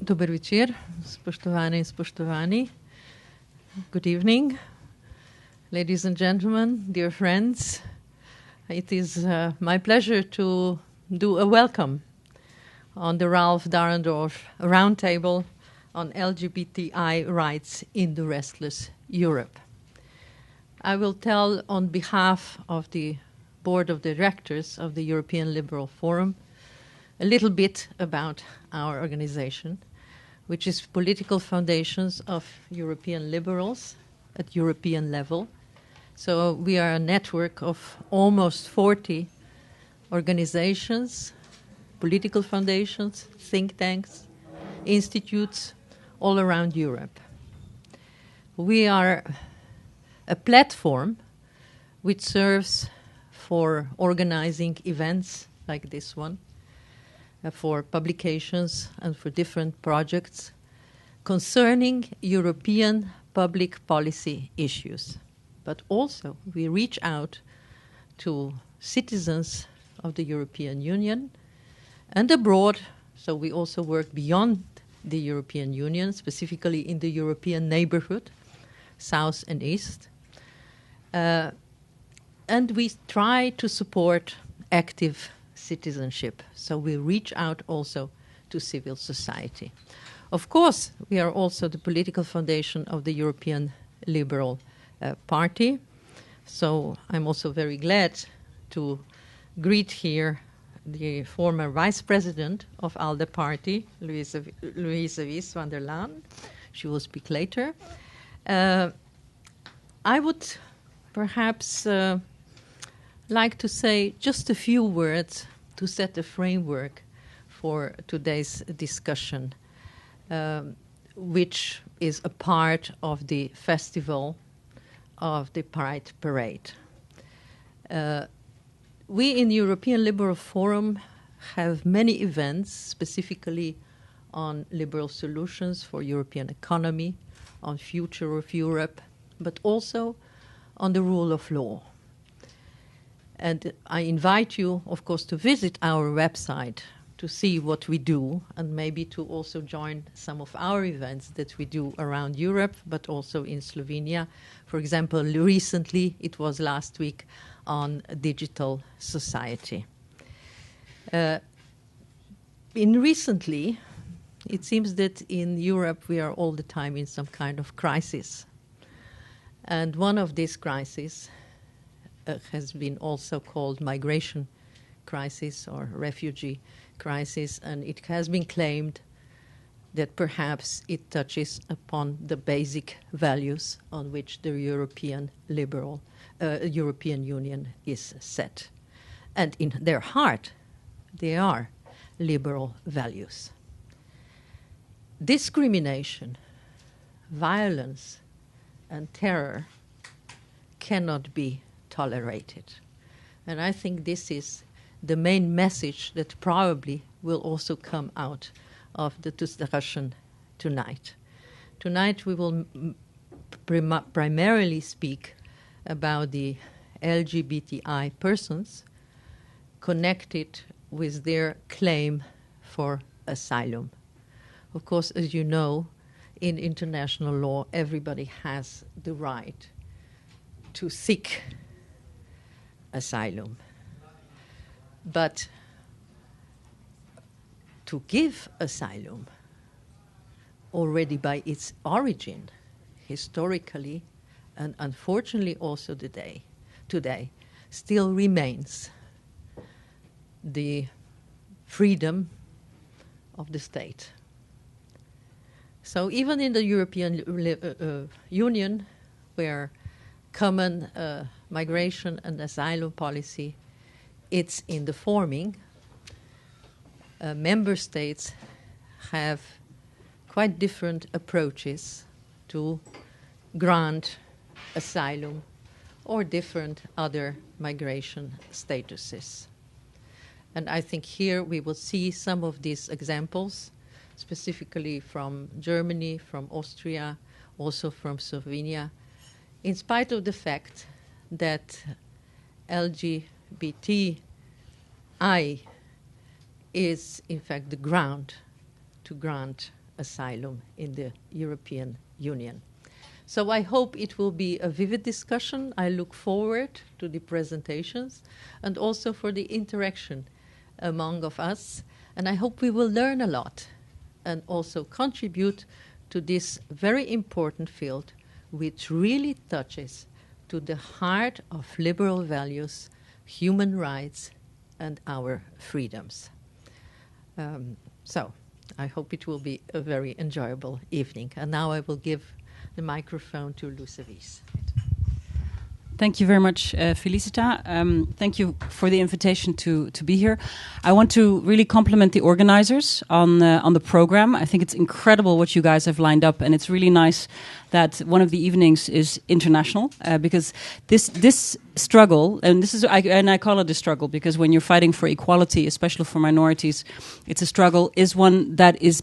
Dober večer, spoštovane in spoštovani. Good evening, ladies and gentlemen, dear friends. It is my pleasure to do a welcome on the Ralph Dahrendorf Roundtable on LGBTI rights in the restless Europe. I will tell on behalf of the Board of Directors of the European Liberal Forum a little bit about our organization, which is Political Foundations of European Liberals at European level. So we are a network of almost 40 organizations, political foundations, think tanks, institutes all around Europe. We are a platform which serves for organizing events like this one, for publications and for different projects concerning European public policy issues. But also we reach out to citizens of the European Union and abroad, so we also work beyond the European Union, specifically in the European neighborhood, South and East. And we try to support active citizenship. So we reach out also to civil society. Of course, we are also the political foundation of the European Liberal Party. So I'm also very glad to greet here the former vice president of ALDE party, Louise Wies van der Laan. She will speak later. I would perhaps like to say just a few words to set the framework for today's discussion, which is a part of the festival of the Pride Parade. We in the European Liberal Forum have many events specifically on liberal solutions for European economy, on future of Europe, but also on the rule of law. And I invite you, of course, to visit our website to see what we do and maybe to also join some of our events that we do around Europe, but also in Slovenia. For example, recently, it was last week on digital society. Recently, it seems that in Europe we are all the time in some kind of crisis. And one of these crises has been also called migration crisis or refugee crisis, and it has been claimed that perhaps it touches upon the basic values on which the European Union is set. And in their heart, they are liberal values. Discrimination, violence, and terror cannot be tolerated. And I think this is the main message that probably will also come out of the discussion tonight. Tonight we will primarily speak about the LGBTI persons connected with their claim for asylum. Of course, as you know, in international law, everybody has the right to seek asylum. But to give asylum, already by its origin, historically and unfortunately also today, still remains the freedom of the state. So even in the European Union, where common migration and asylum policy, it's in the forming, member states have quite different approaches to grant asylum or different other migration statuses. And I think here we will see some of these examples, specifically from Germany, from Austria, also from Slovenia, in spite of the fact that LGBTI is in fact the ground to grant asylum in the European Union. So I hope it will be a vivid discussion. I look forward to the presentations and also for the interaction among of us. And I hope we will learn a lot and also contribute to this very important field, which really touches to the heart of liberal values, human rights, and our freedoms. So I hope it will be a very enjoyable evening. And now I will give the microphone to Lucevice. Thank you very much, Felicita. Thank you for the invitation to be here. I want to really compliment the organizers on the program. I think it's incredible what you guys have lined up, and it's really nice that one of the evenings is international, because this struggle, and I call it a struggle because when you're fighting for equality, especially for minorities, it's a struggle, is one that is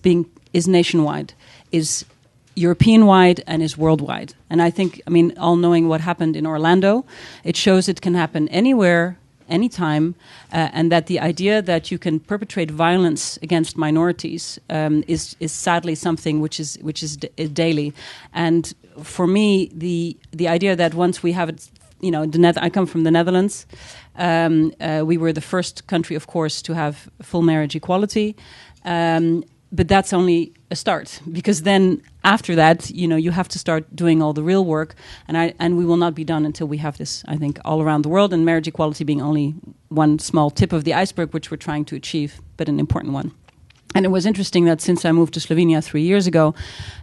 nationwide, is European-wide, and is worldwide. And I think, all knowing what happened in Orlando, it shows it can happen anywhere, anytime, and that the idea that you can perpetrate violence against minorities is sadly something which is daily. And for me, the idea that once we have it, I come from the Netherlands. We were the first country, of course, to have full marriage equality. But that's only a start, because then after that, you have to start doing all the real work, and we will not be done until we have this, I think, all around the world, and marriage equality being only one small tip of the iceberg, which we're trying to achieve, but an important one. And it was interesting that since I moved to Slovenia 3 years ago,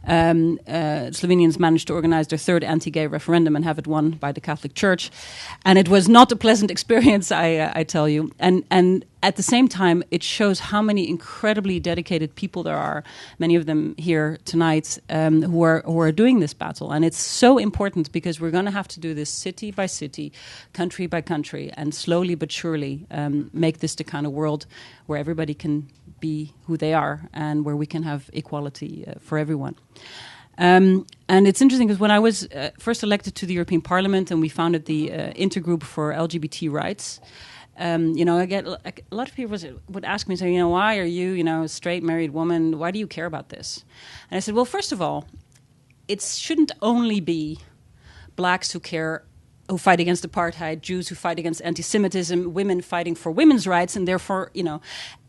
Slovenians managed to organize their third anti-gay referendum and have it won by the Catholic Church. And it was not a pleasant experience, I tell you. And at the same time, it shows how many incredibly dedicated people there are, many of them here tonight, who are doing this battle. And it's so important because we're going to have to do this city by city, country by country, and slowly but surely make this the kind of world where everybody can be who they are and where we can have equality for everyone. And it's interesting because when I was first elected to the European Parliament and we founded the Intergroup for LGBT rights, I get a lot of people would ask me, say, why are you, a straight married woman? Why do you care about this? And I said, well, first of all, it shouldn't only be blacks who fight against apartheid, Jews who fight against anti-Semitism, women fighting for women's rights, and therefore,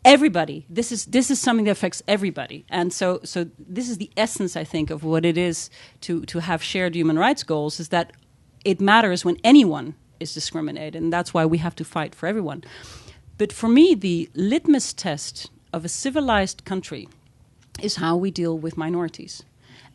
everybody. This is something that affects everybody. And so this is the essence, I think, of what it is to have shared human rights goals, is that it matters when anyone is discriminated, and that's why we have to fight for everyone. But for me, the litmus test of a civilized country is how we deal with minorities.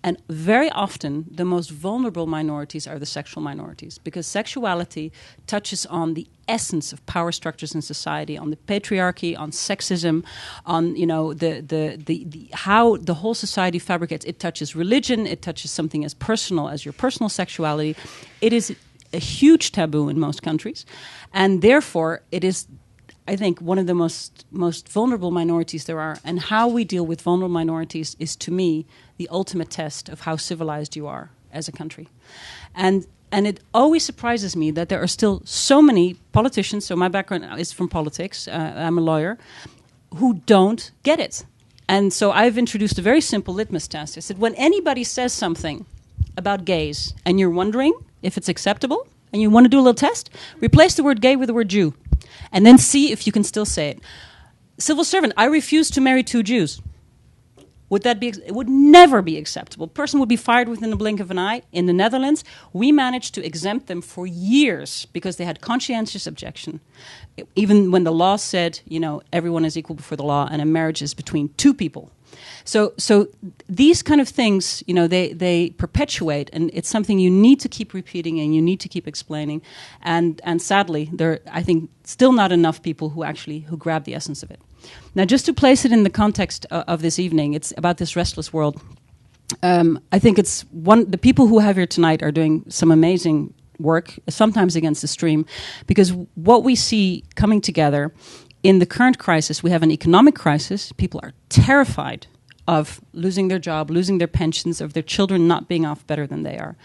And very often, the most vulnerable minorities are the sexual minorities, because sexuality touches on the essence of power structures in society, on the patriarchy, on sexism, on the how the whole society fabricates. It touches religion. It touches something as personal as your personal sexuality. It is a huge taboo in most countries, and therefore it is, I think, one of the most vulnerable minorities there are. And how we deal with vulnerable minorities is, to me, the ultimate test of how civilized you are as a country. And it always surprises me that there are still so many politicians, so my background is from politics, I'm a lawyer, who don't get it. And so I've introduced a very simple litmus test. I said, when anybody says something about gays and you're wondering if it's acceptable and you want to do a little test, replace the word gay with the word Jew. And then see if you can still say it. Civil servant, I refuse to marry 2 Jews. Would that be? It would never be acceptable. A person would be fired within the blink of an eye. In the Netherlands, we managed to exempt them for years because they had conscientious objection. Even when the law said, everyone is equal before the law and a marriage is between 2 people. So these kind of things, they perpetuate, and it's something you need to keep repeating and you need to keep explaining. And sadly, there are, I think, still not enough people who grab the essence of it. Now, just to place it in the context of this evening, it's about this restless world. I think the people who have here tonight are doing some amazing work, sometimes against the stream, because what we see coming together in the current crisis, we have an economic crisis. People are terrified of losing their job, losing their pensions, of their children not being off better than they are.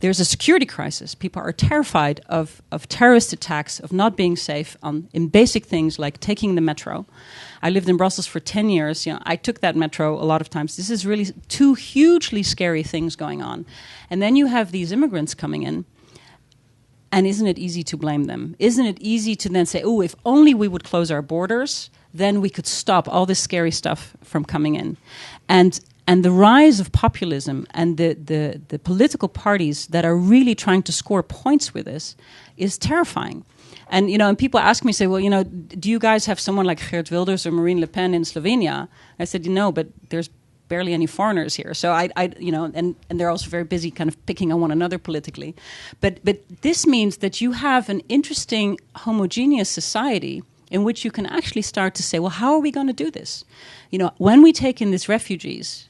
There's a security crisis. People are terrified of terrorist attacks, of not being safe in basic things like taking the metro. I lived in Brussels for 10 years. I took that metro a lot of times. This is really two hugely scary things going on. And then you have these immigrants coming in. And isn't it easy to blame them? Isn't it easy to then say, oh, if only we would close our borders, then we could stop all this scary stuff from coming in. And the rise of populism and the political parties that are really trying to score points with this is terrifying. And, and people ask me, say, well, do you guys have someone like Geert Wilders or Marine Le Pen in Slovenia? I said, no, but there's barely any foreigners here. So and they're also very busy kind of picking on one another politically. But this means that you have an interesting homogeneous society in which you can actually start to say, well, how are we going to do this? When we take in these refugees,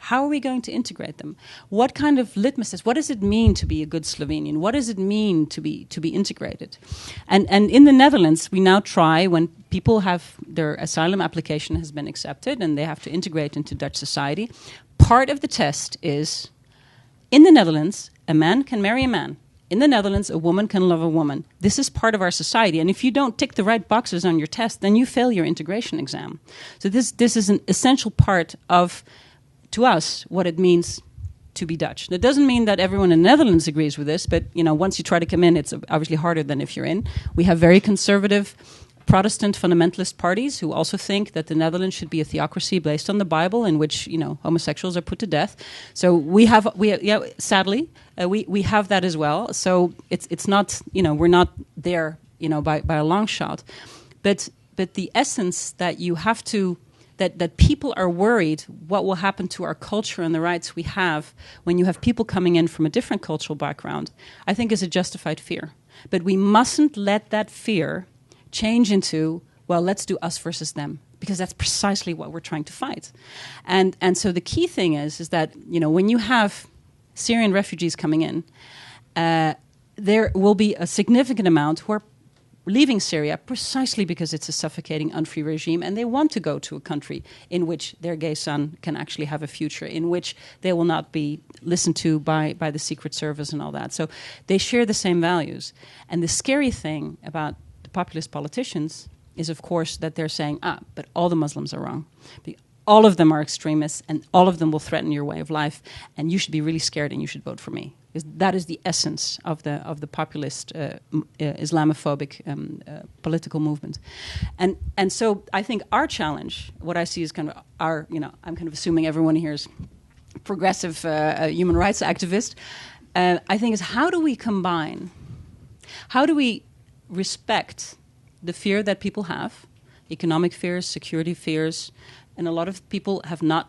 how are we going to integrate them? What kind of litmus test? What does it mean to be a good Slovenian? What does it mean to be integrated? And in the Netherlands, we now try, when people have their asylum application has been accepted and they have to integrate into Dutch society, part of the test is, in the Netherlands, a man can marry a man. In the Netherlands, a woman can love a woman. This is part of our society. And if you don't tick the right boxes on your test, then you fail your integration exam. So this is an essential part of, to us, what it means to be Dutch. That doesn't mean that everyone in the Netherlands agrees with this, but once you try to come in, it's obviously harder than if you're in. We have very conservative Protestant fundamentalist parties who also think that the Netherlands should be a theocracy based on the Bible, in which homosexuals are put to death. So sadly we have that as well. So it's not we're not there by a long shot, but the essence that you have to. That people are worried what will happen to our culture and the rights we have when you have people coming in from a different cultural background, I think is a justified fear. But we mustn't let that fear change into, well, let's do us versus them, because that's precisely what we're trying to fight. And so the key thing is that, when you have Syrian refugees coming in, there will be a significant amount who are leaving Syria precisely because it's a suffocating, unfree regime, and they want to go to a country in which their gay son can actually have a future, in which they will not be listened to by the Secret Service and all that. So they share the same values. And the scary thing about the populist politicians is, of course, that they're saying, but all the Muslims are wrong. All of them are extremists, and all of them will threaten your way of life, and you should be really scared and you should vote for me. That is the essence of the populist Islamophobic political movement, and so I think our challenge, what I see is kind of our, I'm kind of assuming everyone here is progressive human rights activist. I think is how do we respect the fear that people have, economic fears, security fears, and a lot of people have never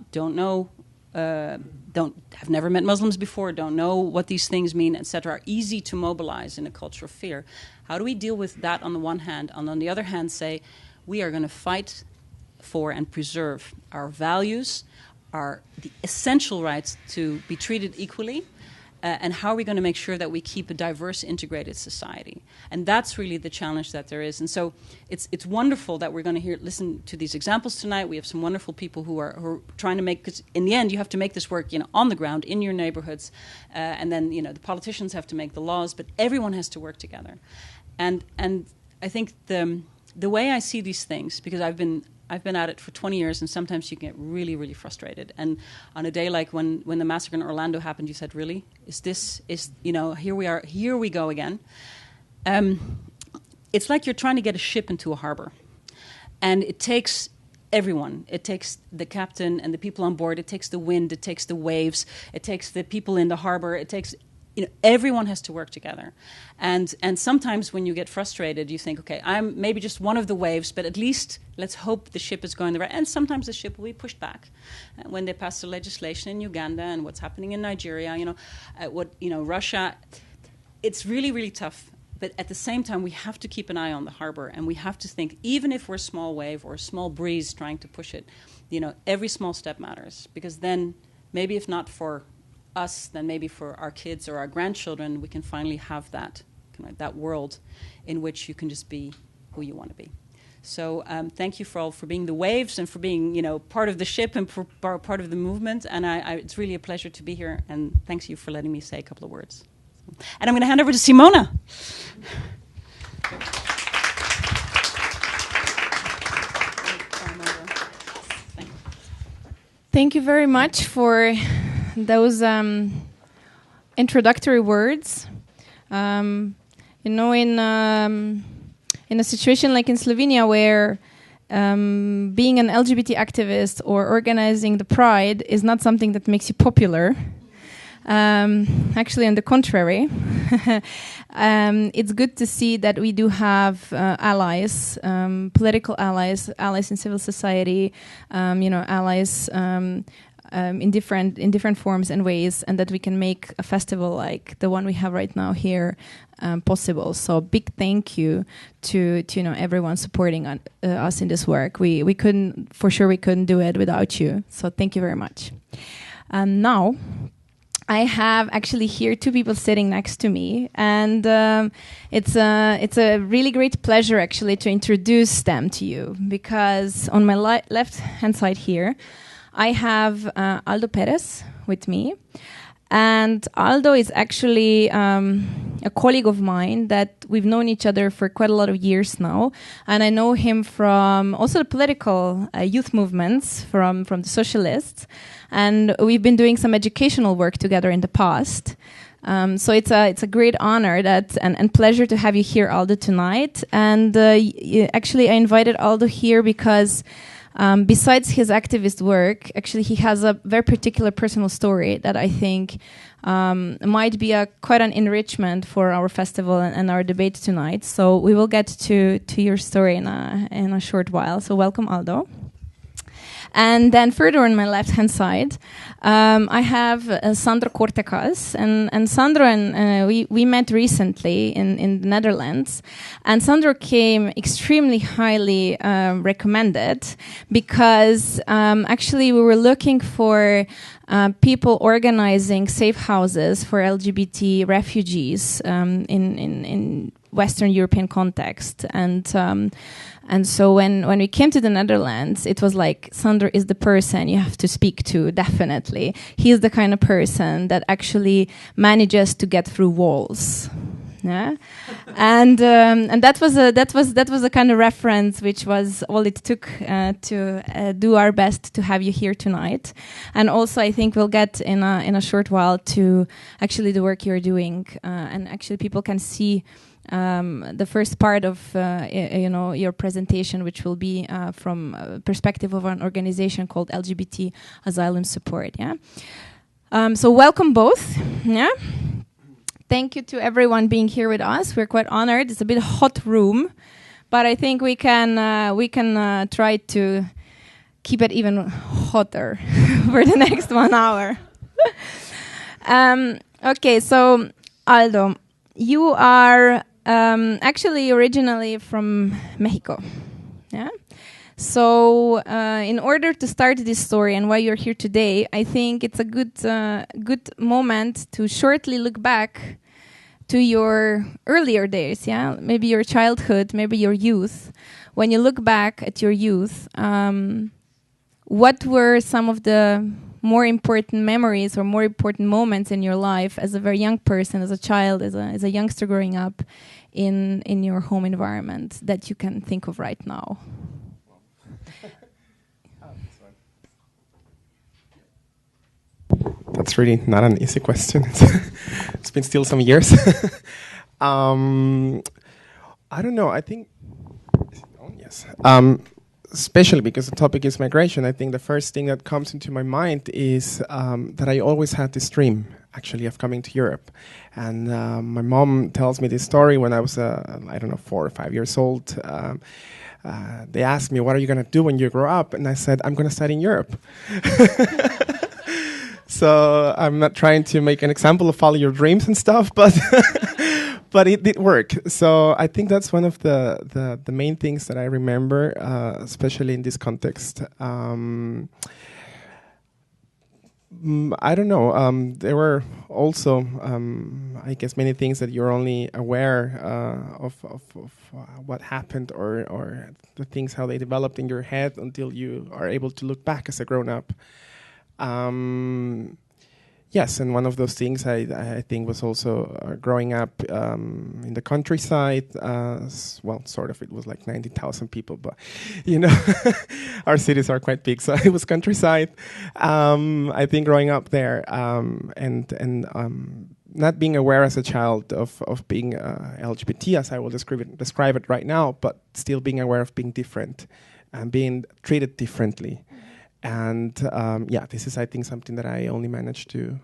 met Muslims before, don't know what these things mean, etc., are easy to mobilize in a culture of fear. How do we deal with that on the one hand, and on the other hand say, we are going to fight for and preserve our values, the essential rights to be treated equally, and how are we going to make sure that we keep a diverse, integrated society? And that's really the challenge that there is. And so it's wonderful that we're going to listen to these examples tonight. We have some wonderful people who are trying to make, because in the end you have to make this work on the ground, in your neighborhoods, and then the politicians have to make the laws, but everyone has to work together. And I think the way I see these things, because I've been at it for 20 years, and sometimes you get really, really frustrated. And on a day like when the massacre in Orlando happened, you said, really? Here we are, here we go again. It's like you're trying to get a ship into a harbor. And it takes everyone. It takes the captain and the people on board. It takes the wind. It takes the waves. It takes the people in the harbor. It takes... everyone has to work together. And sometimes when you get frustrated, you think, okay, I'm maybe just one of the waves, but at least let's hope the ship is going the right. And sometimes the ship will be pushed back. When they pass the legislation in Uganda and what's happening in Nigeria, Russia, it's really, really tough. But at the same time, we have to keep an eye on the harbor, and we have to think, even if we're a small wave or a small breeze trying to push it, every small step matters. Because then, maybe if not for us, then maybe for our kids or our grandchildren, we can finally have that world in which you can just be who you want to be. So thank you for being the waves and for being, part of the ship and part of the movement. And it's really a pleasure to be here. And thanks you for letting me say a couple of words. And I'm going to hand over to Simona. Thank you very much for those introductory words. In a situation like in Slovenia, where being an LGBT activist or organizing the Pride is not something that makes you popular. Actually, on the contrary, it's good to see that we do have allies, political allies, allies in civil society, allies in different forms and ways, and that we can make a festival like the one we have right now here possible. So big thank you to everyone supporting us in this work. We couldn't do it without you. So thank you very much. Now, I have actually here two people sitting next to me, and it's a really great pleasure actually to introduce them to you, because on my left hand side here I have Aldo Perez with me, and Aldo is actually a colleague of mine that we've known each other for quite a lot of years now, and I know him from also the political youth movements from the socialists. And we've been doing some educational work together in the past. So it's a great honor and pleasure to have you here, Aldo, tonight. And actually, I invited Aldo here because besides his activist work, actually he has a very particular personal story that I think might be quite an enrichment for our festival and our debate tonight. So we will get to your story in a short while. So welcome, Aldo. And then further on my left-hand side, I have Sandro Cortecas. And Sandro and we met recently in the Netherlands. And Sandro came extremely highly recommended because actually we were looking for people organizing safe houses for LGBT refugees in Western European context. And so when we came to the Netherlands, it was like, Sandro is the person you have to speak to, definitely. He is the kind of person that actually manages to get through walls. Yeah, and that was a kind of reference which was all it took to do our best to have you here tonight. And also, I think we'll get in a short while to actually the work you're doing, and actually people can see the first part of your presentation, which will be from a perspective of an organization called LGBT Asylum Support. Yeah. So welcome both. Yeah. Thank you to everyone being here with us. We're quite honored. It's a bit hot room, but I think we can try to keep it even hotter for the next 1 hour. Okay, so Aldo, you are actually originally from Mexico. Yeah. So in order to start this story and why you're here today, I think it's a good moment to shortly look back to your earlier days, yeah? Maybe your childhood, maybe your youth. When you look back at your youth, what were some of the more important memories or more important moments in your life as a very young person, as a child, as a youngster growing up in your home environment that you can think of right now? That's really not an easy question. It's been still some years. I don't know. I think, yes. Especially because the topic is migration, I think the first thing that comes into my mind is that I always had this dream, actually, of coming to Europe. And my mom tells me this story when I was, 4 or 5 years old. They asked me, what are you going to do when you grow up? And I said, I'm going to study in Europe. So I'm not trying to make an example of follow your dreams and stuff, but but it did work. So I think that's one of the main things that I remember, especially in this context. I don't know. There were also, I guess, many things that you're only aware of what happened or the things how they developed in your head until you are able to look back as a grown up. Yes, and one of those things I think was also growing up in the countryside. Well, sort of. It was like 90,000 people, but you know, our cities are quite big, so it was countryside. I think growing up there and not being aware as a child of being LGBT, as I will describe it right now, but still being aware of being different and being treated differently. And yeah, this is, I think, something that I only managed to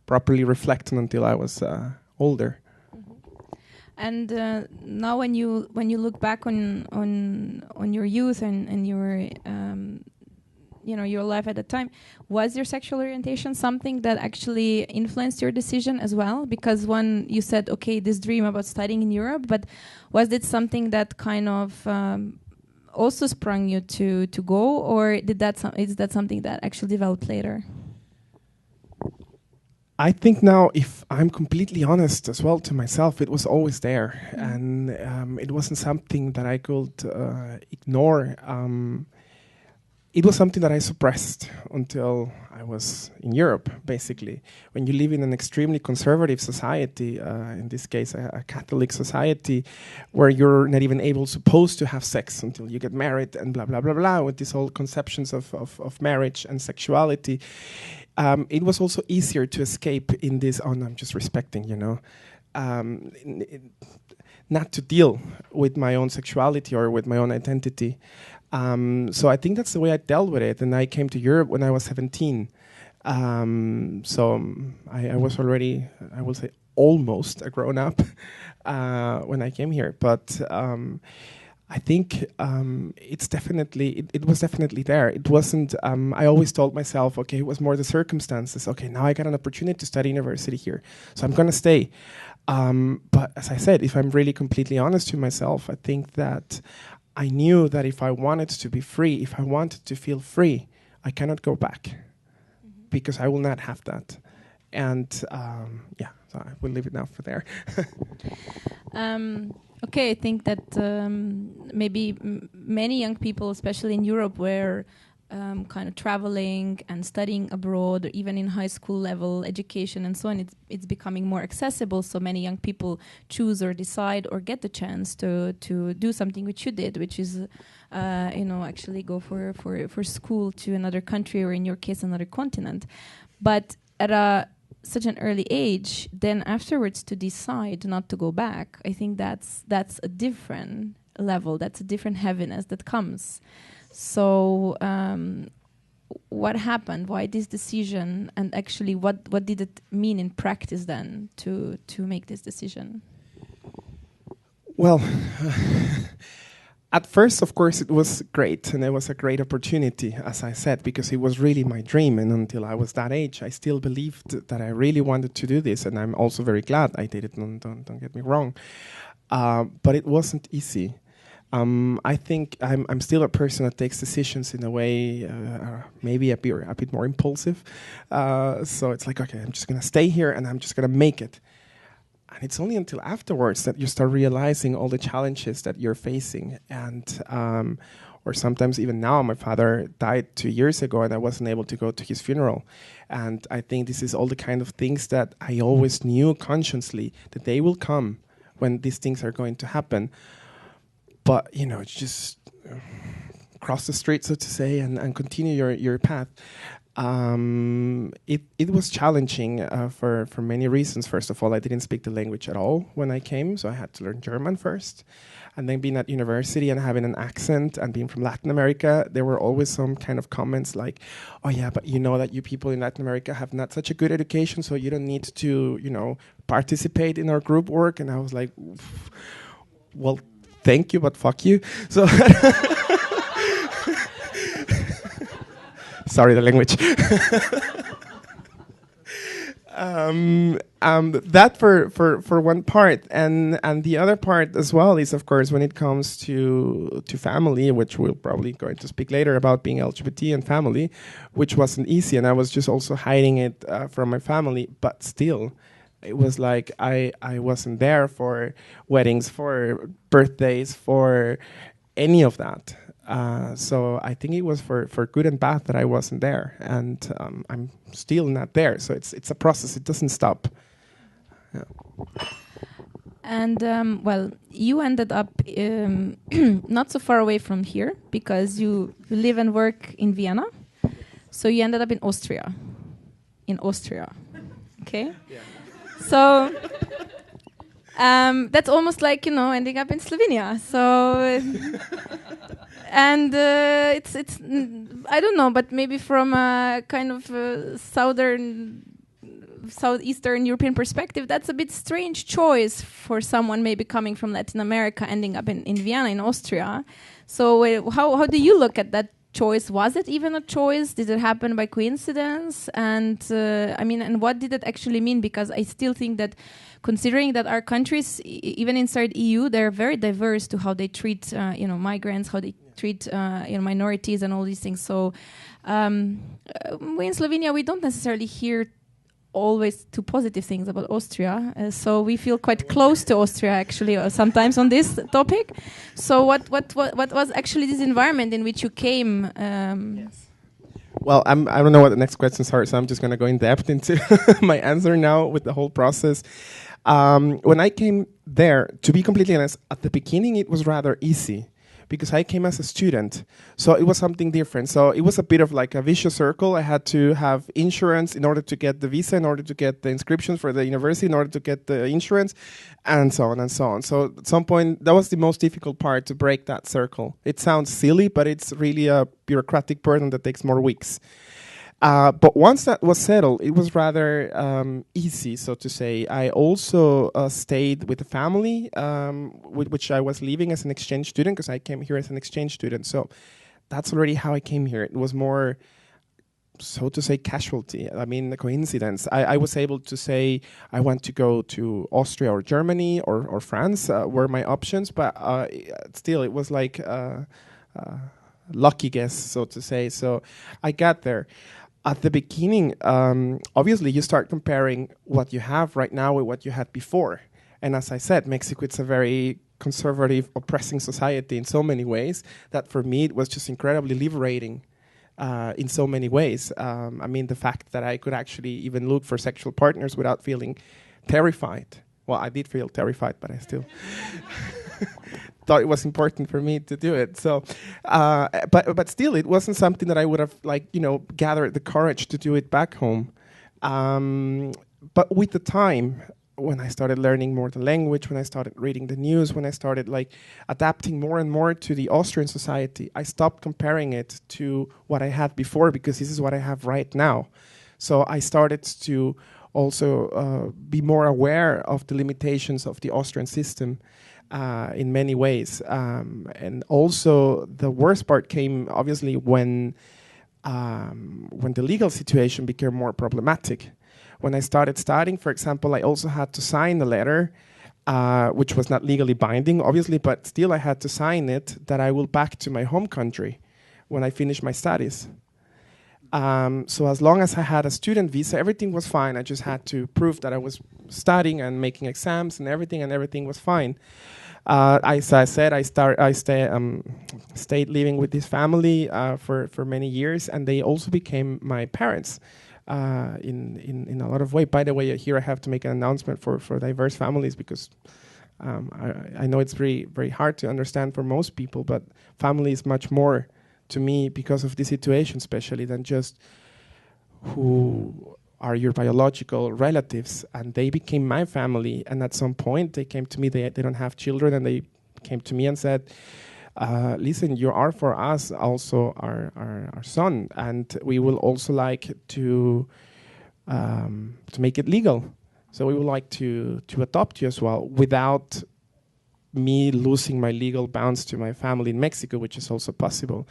properly reflect on until I was older. Mm-hmm. And now, when you look back on your youth and your your life at the time, was your sexual orientation something that actually influenced your decision as well? Because when you said, okay, this dream about studying in Europe, but was it something that kind of also sprung you to go, or is that something that actually developed later? I think now, if I'm completely honest as well to myself, it was always there, and it wasn't something that I could ignore. It was something that I suppressed until I was in Europe, basically. When you live in an extremely conservative society, in this case a Catholic society, where you're not even supposed to have sex until you get married and blah, blah, blah, blah, with these whole conceptions of marriage and sexuality, it was also easier to escape in this, oh no, I'm just respecting, not to deal with my own sexuality or with my own identity. So I think that's the way I dealt with it. And I came to Europe when I was 17. So I was already, I will say, almost a grown-up when I came here. But I think it was definitely there. It wasn't, I always told myself, okay, it was more the circumstances. Okay, now I got an opportunity to study university here, so I'm going to stay. But as I said, if I'm really completely honest to myself, I think that I knew that if I wanted to be free, if I wanted to feel free, I cannot go back because I will not have that. And yeah, so I will leave it now for there. Okay, I think that maybe many young people, especially in Europe, were kind of traveling and studying abroad, or even in high school level education and so on. It's becoming more accessible, so many young people choose or decide or get the chance to do something which you did, which is actually go for school to another country, or in your case another continent. But at such an early age, then afterwards to decide not to go back, I think that's a different level, that's a different heaviness that comes. So what happened? Why this decision? And actually, what did it mean in practice then to make this decision? Well, at first, of course, it was great, and it was a great opportunity, as I said, because it was really my dream. And until I was that age, I still believed that I really wanted to do this, and I'm also very glad I did it. Don't get me wrong, but it wasn't easy. I think I'm still a person that takes decisions in a way maybe a bit more impulsive. So it's like, okay, I'm just going to stay here and I'm just going to make it. And it's only until afterwards that you start realizing all the challenges that you're facing. And or sometimes even now, my father died 2 years ago and I wasn't able to go to his funeral. And I think this is all the kind of things that I always knew consciously that they will come when these things are going to happen. But, it's just cross the street, so to say, and continue your path. It was challenging for many reasons. First of all, I didn't speak the language at all when I came, so I had to learn German first. And then being at university and having an accent and being from Latin America, there were always some kind of comments like, oh yeah, but you know that you people in Latin America have not such a good education, so you don't need to, participate in our group work. And I was like, well, thank you, but fuck you. So, sorry, the language. That for one part, and the other part as well is, of course, when it comes to family, which we'll probably going to speak later about being LGBT and family, which wasn't easy, and I was just also hiding it from my family, but still. It was like I wasn't there for weddings, for birthdays, for any of that. So I think it was for good and bad that I wasn't there, and I'm still not there. So it's a process; it doesn't stop. Yeah. And well, you ended up not so far away from here because you live and work in Vienna. So you ended up in Austria. Okay. Yeah. So that's almost like, ending up in Slovenia. So, and it's I don't know, but maybe from a kind of southeastern European perspective, that's a bit strange choice for someone maybe coming from Latin America, ending up in Vienna, in Austria. So how do you look at that choice? Was it even a choice? Did it happen by coincidence? And and what did it actually mean? Because I still think that, considering that our countries, even inside EU, they're very diverse to how they treat migrants, how they treat minorities, and all these things. So we in Slovenia, we don't necessarily hear always too positive things about Austria, so we feel quite close to Austria actually, or sometimes on this topic. So what was actually this environment in which you came? Yes. Well, I don't know what the next questions are, so I'm just going to go in depth into my answer now with the whole process. When I came there, to be completely honest, at the beginning it was rather easy, because I came as a student. So it was something different. So it was a bit of like a vicious circle. I had to have insurance in order to get the visa, in order to get the inscriptions for the university, in order to get the insurance, and so on and so on. So at some point, that was the most difficult part, to break that circle. It sounds silly, but it's really a bureaucratic burden that takes more weeks. But once that was settled, it was rather easy, so to say. I also stayed with a family with which I was living as an exchange student, because I came here as an exchange student. So that's already how I came here. It was more, so to say, casualty. I mean, a coincidence. I was able to say I want to go to Austria or Germany or France were my options, but still it was like lucky guess, so to say. So I got there. At the beginning, obviously, you start comparing what you have right now with what you had before. And as I said, Mexico, it's a very conservative, oppressing society in so many ways that for me, it was just incredibly liberating in so many ways. The fact that I could actually even look for sexual partners without feeling terrified. Well, I did feel terrified, but I still thought it was important for me to do it. So, but still, it wasn't something that I would have gathered the courage to do it back home. But with the time, when I started learning more the language, when I started reading the news, when I started adapting more and more to the Austrian society, I stopped comparing it to what I had before, because this is what I have right now. So I started to also be more aware of the limitations of the Austrian system in many ways. And also the worst part came obviously when the legal situation became more problematic. When I started studying, for example, I also had to sign a letter, which was not legally binding, obviously, but still I had to sign it, that I will back to my home country when I finish my studies. So as long as I had a student visa, everything was fine. I just had to prove that I was studying and making exams and everything was fine. As I said, I stayed living with this family for many years, and they also became my parents in a lot of ways. By the way, here I have to make an announcement for diverse families, because I know it's very, very hard to understand for most people, but family is much more to me because of the situation, especially, than just who are your biological relatives. And they became my family, and at some point they came to me, they don't have children, and they came to me and said, listen, you are for us also our son, and we will also like to make it legal. So we would like to adopt you as well, without me losing my legal bounds to my family in Mexico, which is also possible.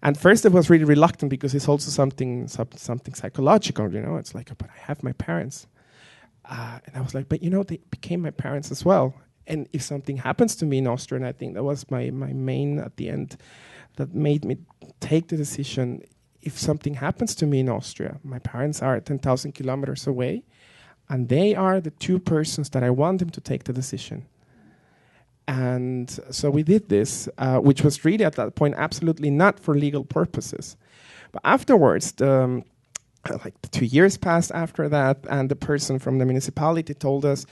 And first I was really reluctant, because it's also something psychological, It's like, but I have my parents. And I was like, but they became my parents as well. And if something happens to me in Austria, and I think that was my main at the end that made me take the decision, if something happens to me in Austria, my parents are 10,000 kilometers away, and they are the two persons that I want them to take the decision. And so we did this, which was really at that point absolutely not for legal purposes. But afterwards, the 2 years passed after that, and the person from the municipality told us,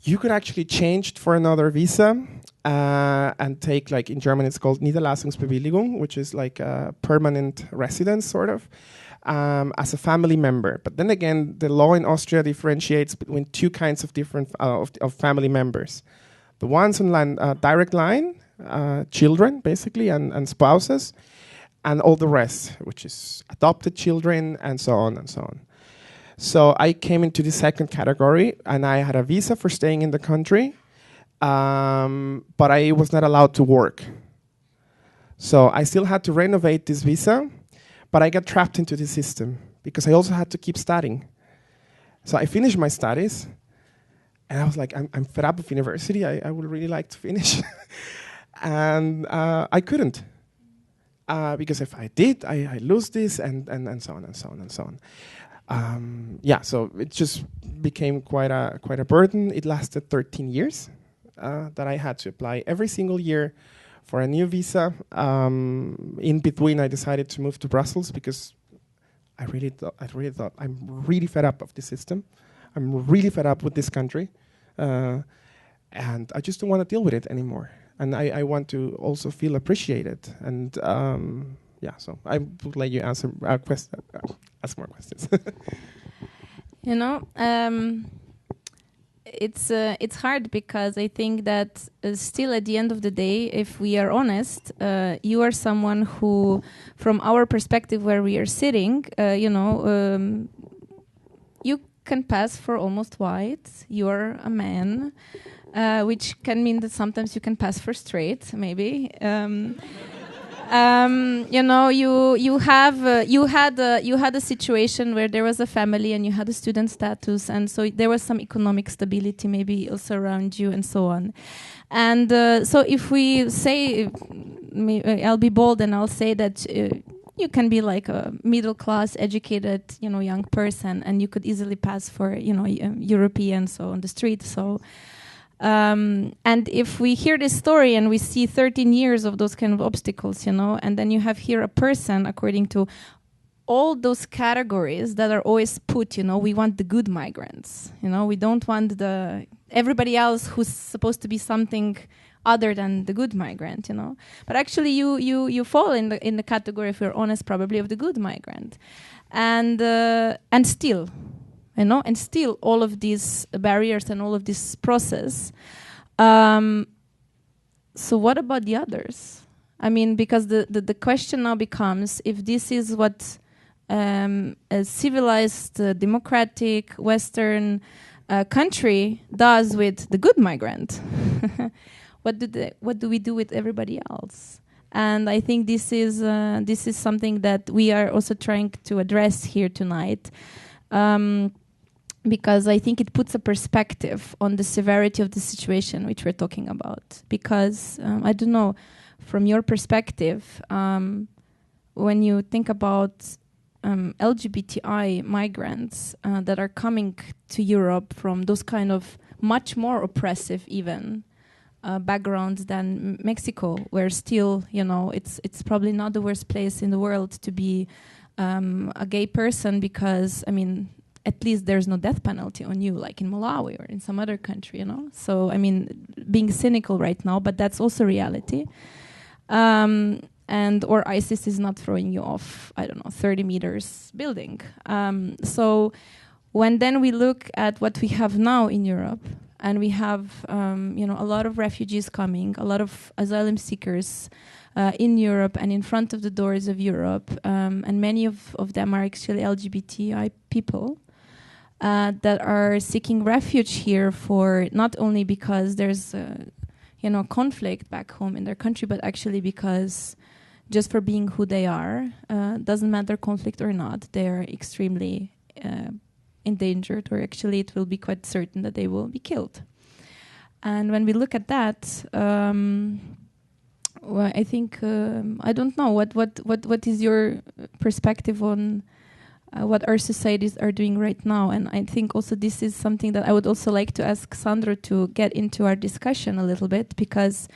you could actually change for another visa and take, like in German it's called Niederlassungsbewilligung, which is like a permanent residence sort of, as a family member. But then again, the law in Austria differentiates between two kinds of different of family members. The ones on direct line, children basically, and spouses, and all the rest, which is adopted children and so on and so on. So I came into the second category, and I had a visa for staying in the country, but I was not allowed to work. So I still had to renovate this visa, but I got trapped into the system because I also had to keep studying. So I finished my studies, and I was like, I'm fed up with university. I would really like to finish. And I couldn't. Because if I did, I lose this, and so on and so on and so on. So it just became quite a burden. It lasted 13 years that I had to apply every single year for a new visa. In between, I decided to move to Brussels because I really thought I'm really fed up of the system. I'm really fed up with this country, and I just don't want to deal with it anymore. And I want to also feel appreciated. And so I would let you answer ask more questions. It's hard because I think that still at the end of the day, if we are honest, you are someone who, from our perspective where we are sitting, you can pass for almost white. You are a man. Which can mean that sometimes you can pass for straight, maybe. You had a situation where there was a family and you had a student status, and so there was some economic stability maybe also around you, and so on. And so if we say, I'll be bold and I'll say that you can be like a middle class, educated, young person, and you could easily pass for, European, so on the street. So. And if we hear this story and we see 13 years of those kind of obstacles, and then you have here a person according to all those categories that are always put, we want the good migrants, we don't want everybody else who's supposed to be something other than the good migrant, But actually you fall in the category, if you're honest, probably of the good migrant. And still, and still all of these barriers and all of this process. So what about the others? I mean, because the question now becomes, if this is what a civilized, democratic, Western country does with the good migrant, what do we do with everybody else? And I think this is something that we are also trying to address here tonight. Because I think it puts a perspective on the severity of the situation which we're talking about. Because, I don't know, from your perspective, when you think about LGBTI migrants that are coming to Europe from those kind of much more oppressive even backgrounds than Mexico, where still, it's probably not the worst place in the world to be a gay person because, at least there's no death penalty on you, like in Malawi or in some other country, So, being cynical right now, but that's also reality. Or ISIS is not throwing you off, 30 meters building. So when then we look at what we have now in Europe, and we have, a lot of refugees coming, a lot of asylum seekers in Europe and in front of the doors of Europe, and many of them are actually LGBTI people. That are seeking refuge here for not only because there's conflict back home in their country, but actually because just for being who they are, doesn't matter conflict or not, they are extremely endangered, or actually it will be quite certain that they will be killed. And when we look at that, well, I think I don't know what is your perspective on what our societies are doing right now. And I think also this is something that I would also like to ask Sandro to get into our discussion a little bit, because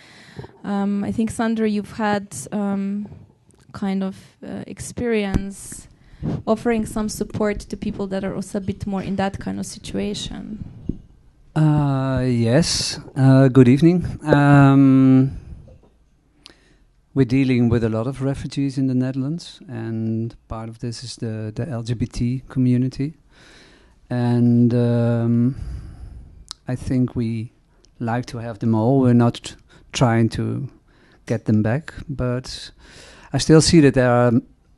I think, Sandro, you've had kind of experience offering some support to people that are also a bit more in that kind of situation. Yes, good evening. We're dealing with a lot of refugees in the Netherlands, and part of this is the LGBT community. And I think we like to have them all. We're not trying to get them back, but I still see that there are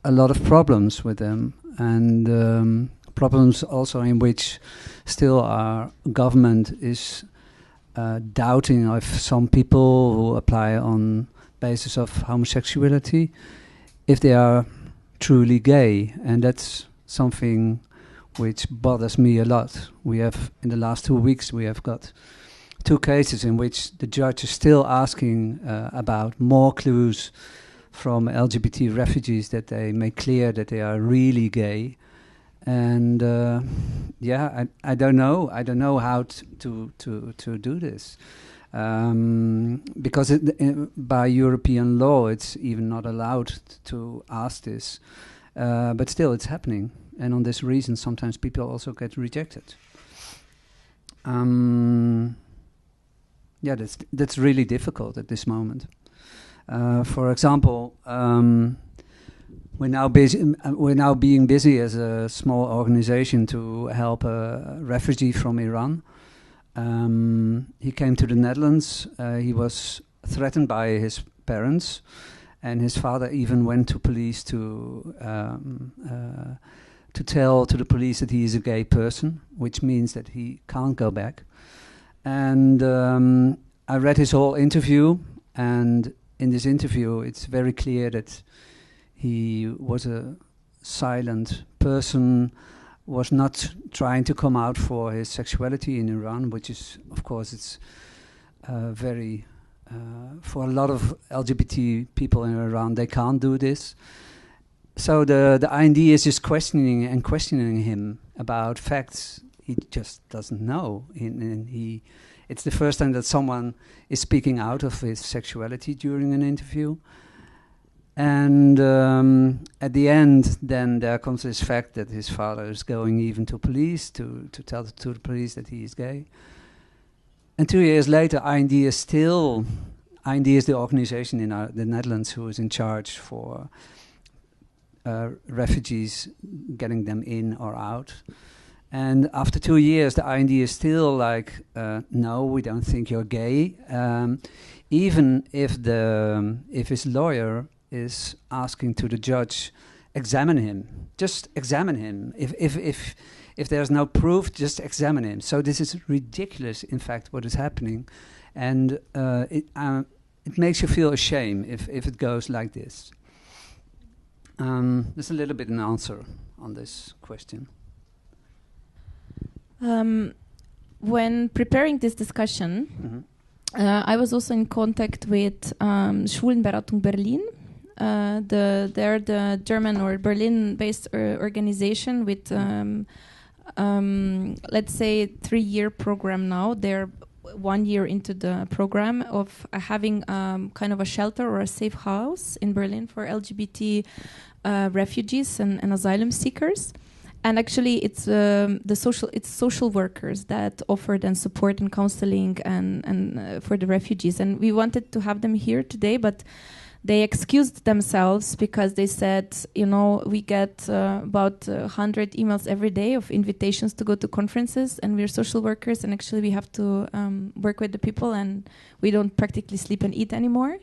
a lot of problems with them, and problems also in which still our government is doubting of some people who apply on basis of homosexuality if they are truly gay, and that's something which bothers me a lot. We have, in the last 2 weeks, we have got 2 cases in which the judge is still asking about more clues from LGBT refugees that they make clear that they are really gay. And I don't know how to do this. Because by European law it's even not allowed to ask this, but still it's happening, and on this reason sometimes people also get rejected. That's really difficult at this moment. For example, we're now being busy as a small organization to help a refugee from Iran. He came to the Netherlands. He was threatened by his parents, and his father even went to police to tell to the police that he is a gay person, which means that he can't go back. And I read his whole interview, and in this interview it's very clear that he was a silent person, was not trying to come out for his sexuality in Iran, which is, of course, it's very, for a lot of LGBT people in Iran, they can't do this. So the IND is just questioning him about facts he just doesn't know. It's the first time that someone is speaking out of his sexuality during an interview. And at the end, then there comes this fact that his father is going even to police to tell to the police that he is gay. And 2 years later, IND is the organization in the Netherlands who is in charge for refugees, getting them in or out. And after 2 years, the IND is still like, no, we don't think you're gay, even if his lawyer is asking to the judge, examine him. Just examine him. If there's no proof, just examine him. So this is ridiculous, in fact, what is happening, and it makes you feel ashamed if it goes like this. There's a little bit an answer on this question. When preparing this discussion, I was also in contact with Schwulenberatung Berlin. They're the German or Berlin-based organization with, let's say, 3-year program now. They're 1 year into the program of having kind of a shelter or a safe house in Berlin for LGBT refugees and asylum seekers. And actually, it's social workers that offer then support and counseling and for the refugees. And we wanted to have them here today, but they excused themselves because they said, we get about 100 emails every day of invitations to go to conferences, and we're social workers, and actually we have to work with the people, and we don't practically sleep and eat anymore.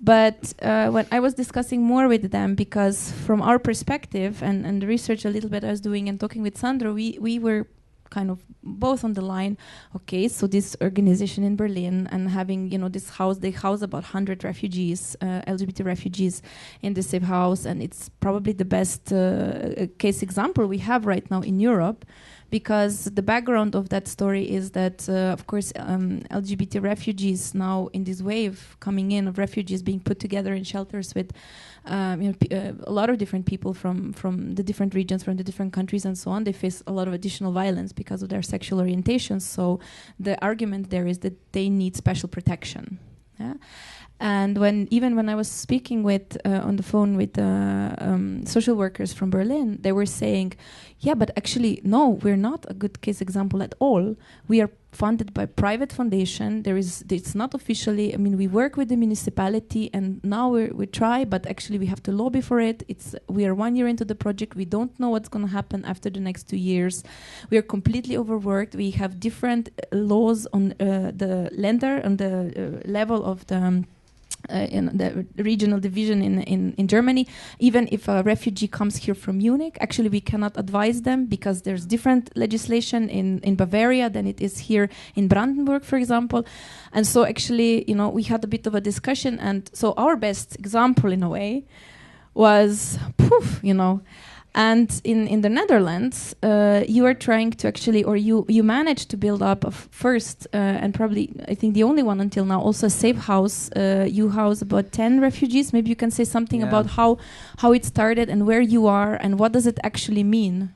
But when I was discussing more with them, because from our perspective and the research a little bit I was doing and talking with Sandro, we were kind of both on the line. Okay, so this organization in Berlin and having, this house, they house about 100 refugees, LGBT refugees in the safe house, and it's probably the best case example we have right now in Europe, because the background of that story is that, of course, LGBT refugees now in this wave coming in of refugees being put together in shelters with a lot of different people from the different regions, from the different countries and so on. They face a lot of additional violence because of their sexual orientations. So the argument there is that they need special protection. Yeah? And when I was speaking with on the phone with social workers from Berlin, they were saying, yeah, but actually, no, we're not a good case example at all. We are funded by private foundation. It's not officially, we work with the municipality, and now we try, but actually we have to lobby for it. We are 1 year into the project. We don't know what's going to happen after the next 2 years. We are completely overworked. We have different laws on the Länder, on the level of the in the regional division in Germany. Even if a refugee comes here from Munich, actually we cannot advise them because there's different legislation in Bavaria than it is here in Brandenburg, for example. And so actually, we had a bit of a discussion, and so our best example in a way was And in the Netherlands, you are trying to actually, or you managed to build up first, and probably I think the only one until now, also a safe house. You house about 10 refugees. Maybe you can say something about how it started and where you are and what does it actually mean.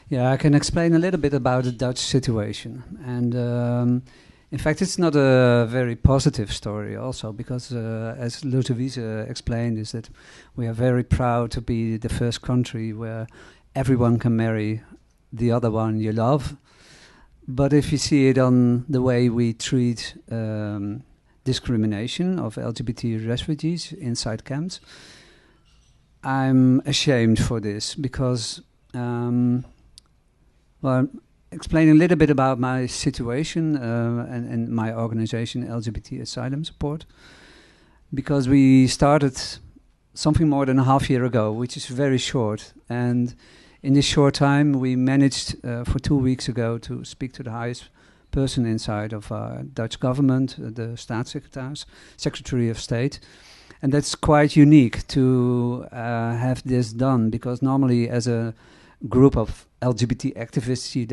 Yeah, I can explain a little bit about the Dutch situation. And in fact, it's not a very positive story also, because as Ludovice explained, is that we are very proud to be the first country where everyone can marry the other one you love. But if you see it on the way we treat discrimination of LGBT refugees inside camps, I'm ashamed for this, because explaining a little bit about my situation and my organization, LGBT Asylum Support, because we started something more than a half year ago, which is very short. And in this short time, we managed for 2 weeks ago to speak to the highest person inside of our Dutch government, the Staatssecretaris, Secretary of State. And that's quite unique to have this done, because normally as a group of LGBT activists, you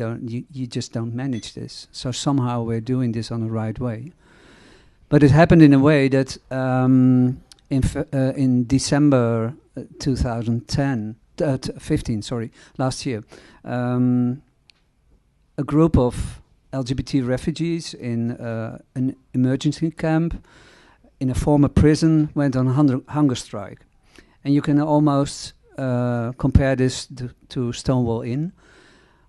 just don't manage this. So somehow we're doing this on the right way. But it happened in a way that in December 2015, last year, a group of LGBT refugees in an emergency camp in a former prison went on hunger strike. And you can almost compare this to Stonewall Inn,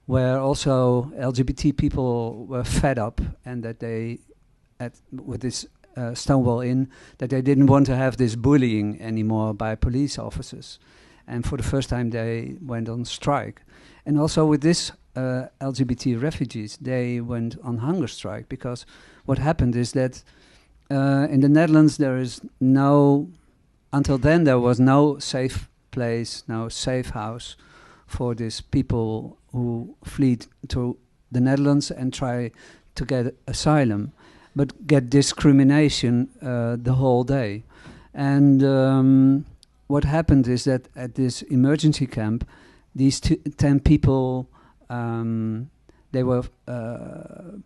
where also LGBT people were fed up, and that they, with this Stonewall Inn, that they didn't want to have this bullying anymore by police officers. And for the first time they went on strike. And also with this LGBT refugees, they went on hunger strike, because what happened is that in the Netherlands until then there was no safe place, no safe house for these people who flee to the Netherlands and try to get asylum, but get discrimination the whole day. And what happened is that at this emergency camp, these 10 people, they were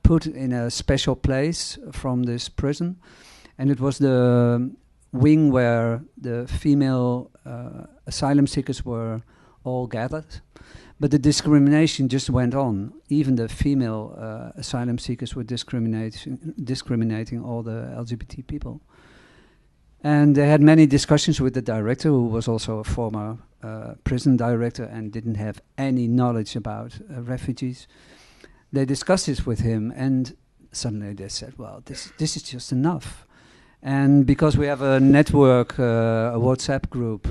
put in a special place from this prison, and it was the wing where the female asylum seekers were all gathered. But the discrimination just went on. Even the female asylum seekers were discriminating all the LGBT people. And they had many discussions with the director, who was also a former prison director and didn't have any knowledge about refugees. They discussed this with him, and suddenly they said, well, this is just enough. And because we have a network, a WhatsApp group,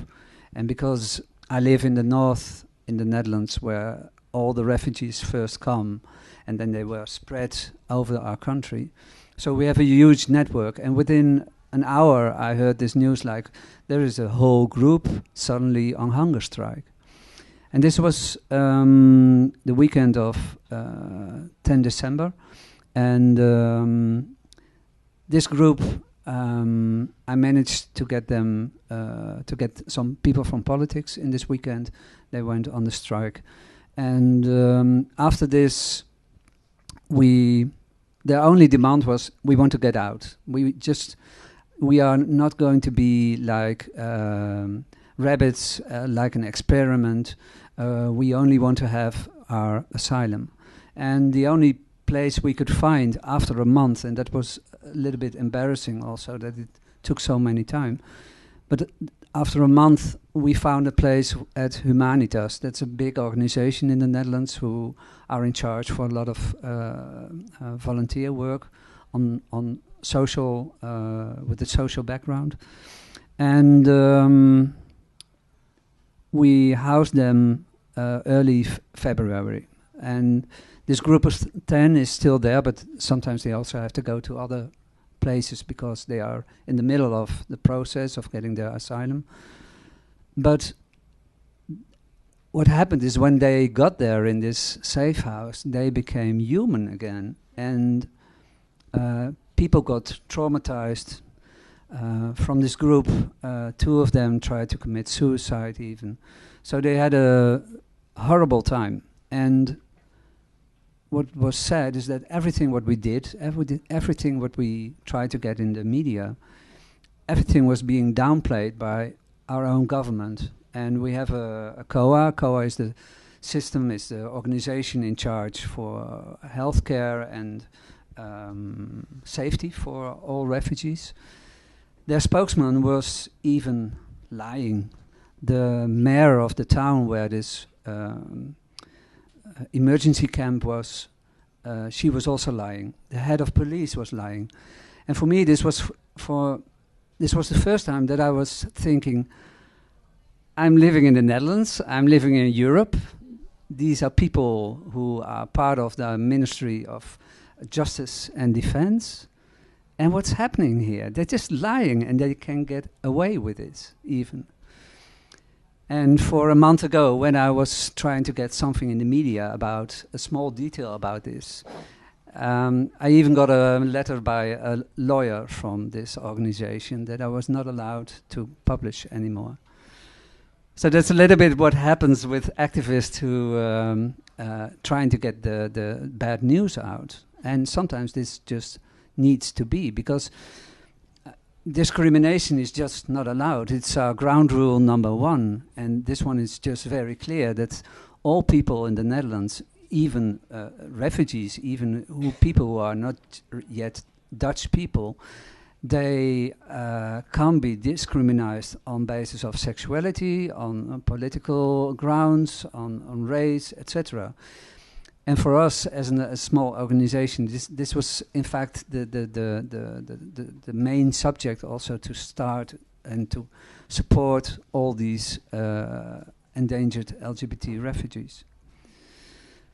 and because I live in the north in the Netherlands, where all the refugees first come, and then they were spread over our country. So we have a huge network, and within an hour I heard this news, like there is a whole group suddenly on hunger strike. And this was the weekend of 10 December. And this group, I managed to get them, to get some people from politics in this weekend. They went on the strike. And after this, their only demand was, we want to get out. We are not going to be like rabbits, like an experiment. We only want to have our asylum. And the only place we could find after a month, and that was a little bit embarrassing also that it took so many time. But after a month, we found a place at Humanitas. That's a big organization in the Netherlands who are in charge for a lot of volunteer work on social, with the social background. And we housed them early February. And this group of 10 is still there, but sometimes they also have to go to other places because they are in the middle of the process of getting their asylum. But what happened is when they got there in this safe house, they became human again. And people got traumatized from this group. 2 of them tried to commit suicide even. So they had a horrible time. And what was sad is that everything what we did, everything what we tried to get in the media, everything was being downplayed by our own government. And we have a COA. COA is the system, is the organization in charge for healthcare and safety for all refugees. Their spokesman was even lying. The mayor of the town where this emergency camp was, she was also lying. The head of police was lying. And for me, this was the first time that I was thinking, I'm living in the Netherlands, I'm living in Europe. These are people who are part of the Ministry of Justice and Defense. And what's happening here? They're just lying and they can get away with it even. And for a month ago, when I was trying to get something in the media about a small detail about this, I even got a letter by a lawyer from this organization that I was not allowed to publish anymore. So that's a little bit what happens with activists who trying to get the bad news out. And sometimes this just needs to be, because discrimination is just not allowed. It's our ground rule number 1. And this one is just very clear that all people in the Netherlands, even refugees, even people who are not yet Dutch people, they can't be discriminated on basis of sexuality, on political grounds, on race, etc. And for us, as a small organization, this was in fact the main subject also to start and to support all these endangered LGBT refugees.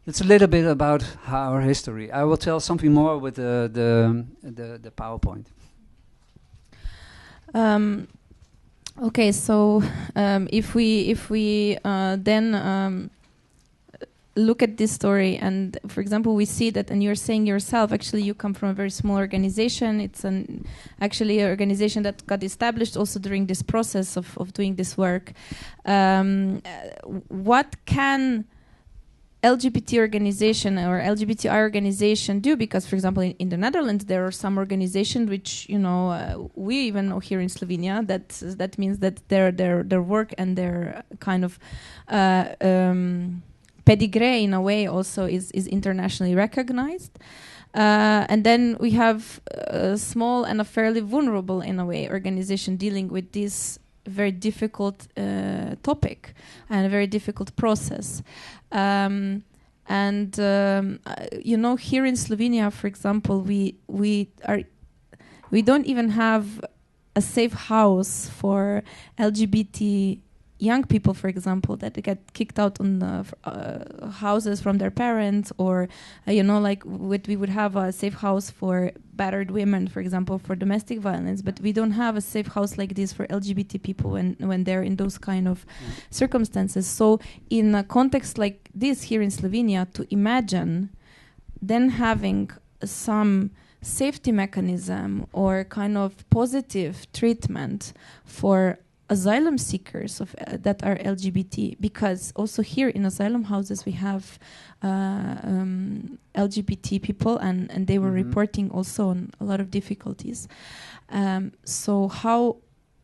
It's a little bit about our history. I will tell something more with the PowerPoint. Okay, so if we then look at this story, and for example, we see that, and you're saying yourself, actually, you come from a very small organization. It's actually an organization that got established also during this process of doing this work. What can LGBT organization or LGBTI organization do? Because, for example, in the Netherlands, there are some organizations which, we even know here in Slovenia that means that their work and their kind of pedigree in a way also is internationally recognized. And then we have a small and a fairly vulnerable, in a way, organization dealing with this very difficult topic and a very difficult process. Here in Slovenia, for example, we don't even have a safe house for LGBTI young people, for example, that get kicked out on the houses from their parents, or like we would have a safe house for battered women, for example, for domestic violence, but we don't have a safe house like this for LGBT people when they're in those kind of circumstances. So in a context like this here in Slovenia, to imagine then having some safety mechanism or kind of positive treatment for asylum seekers that are LGBT, because also here in asylum houses we have LGBT people, and they were reporting also on a lot of difficulties. So how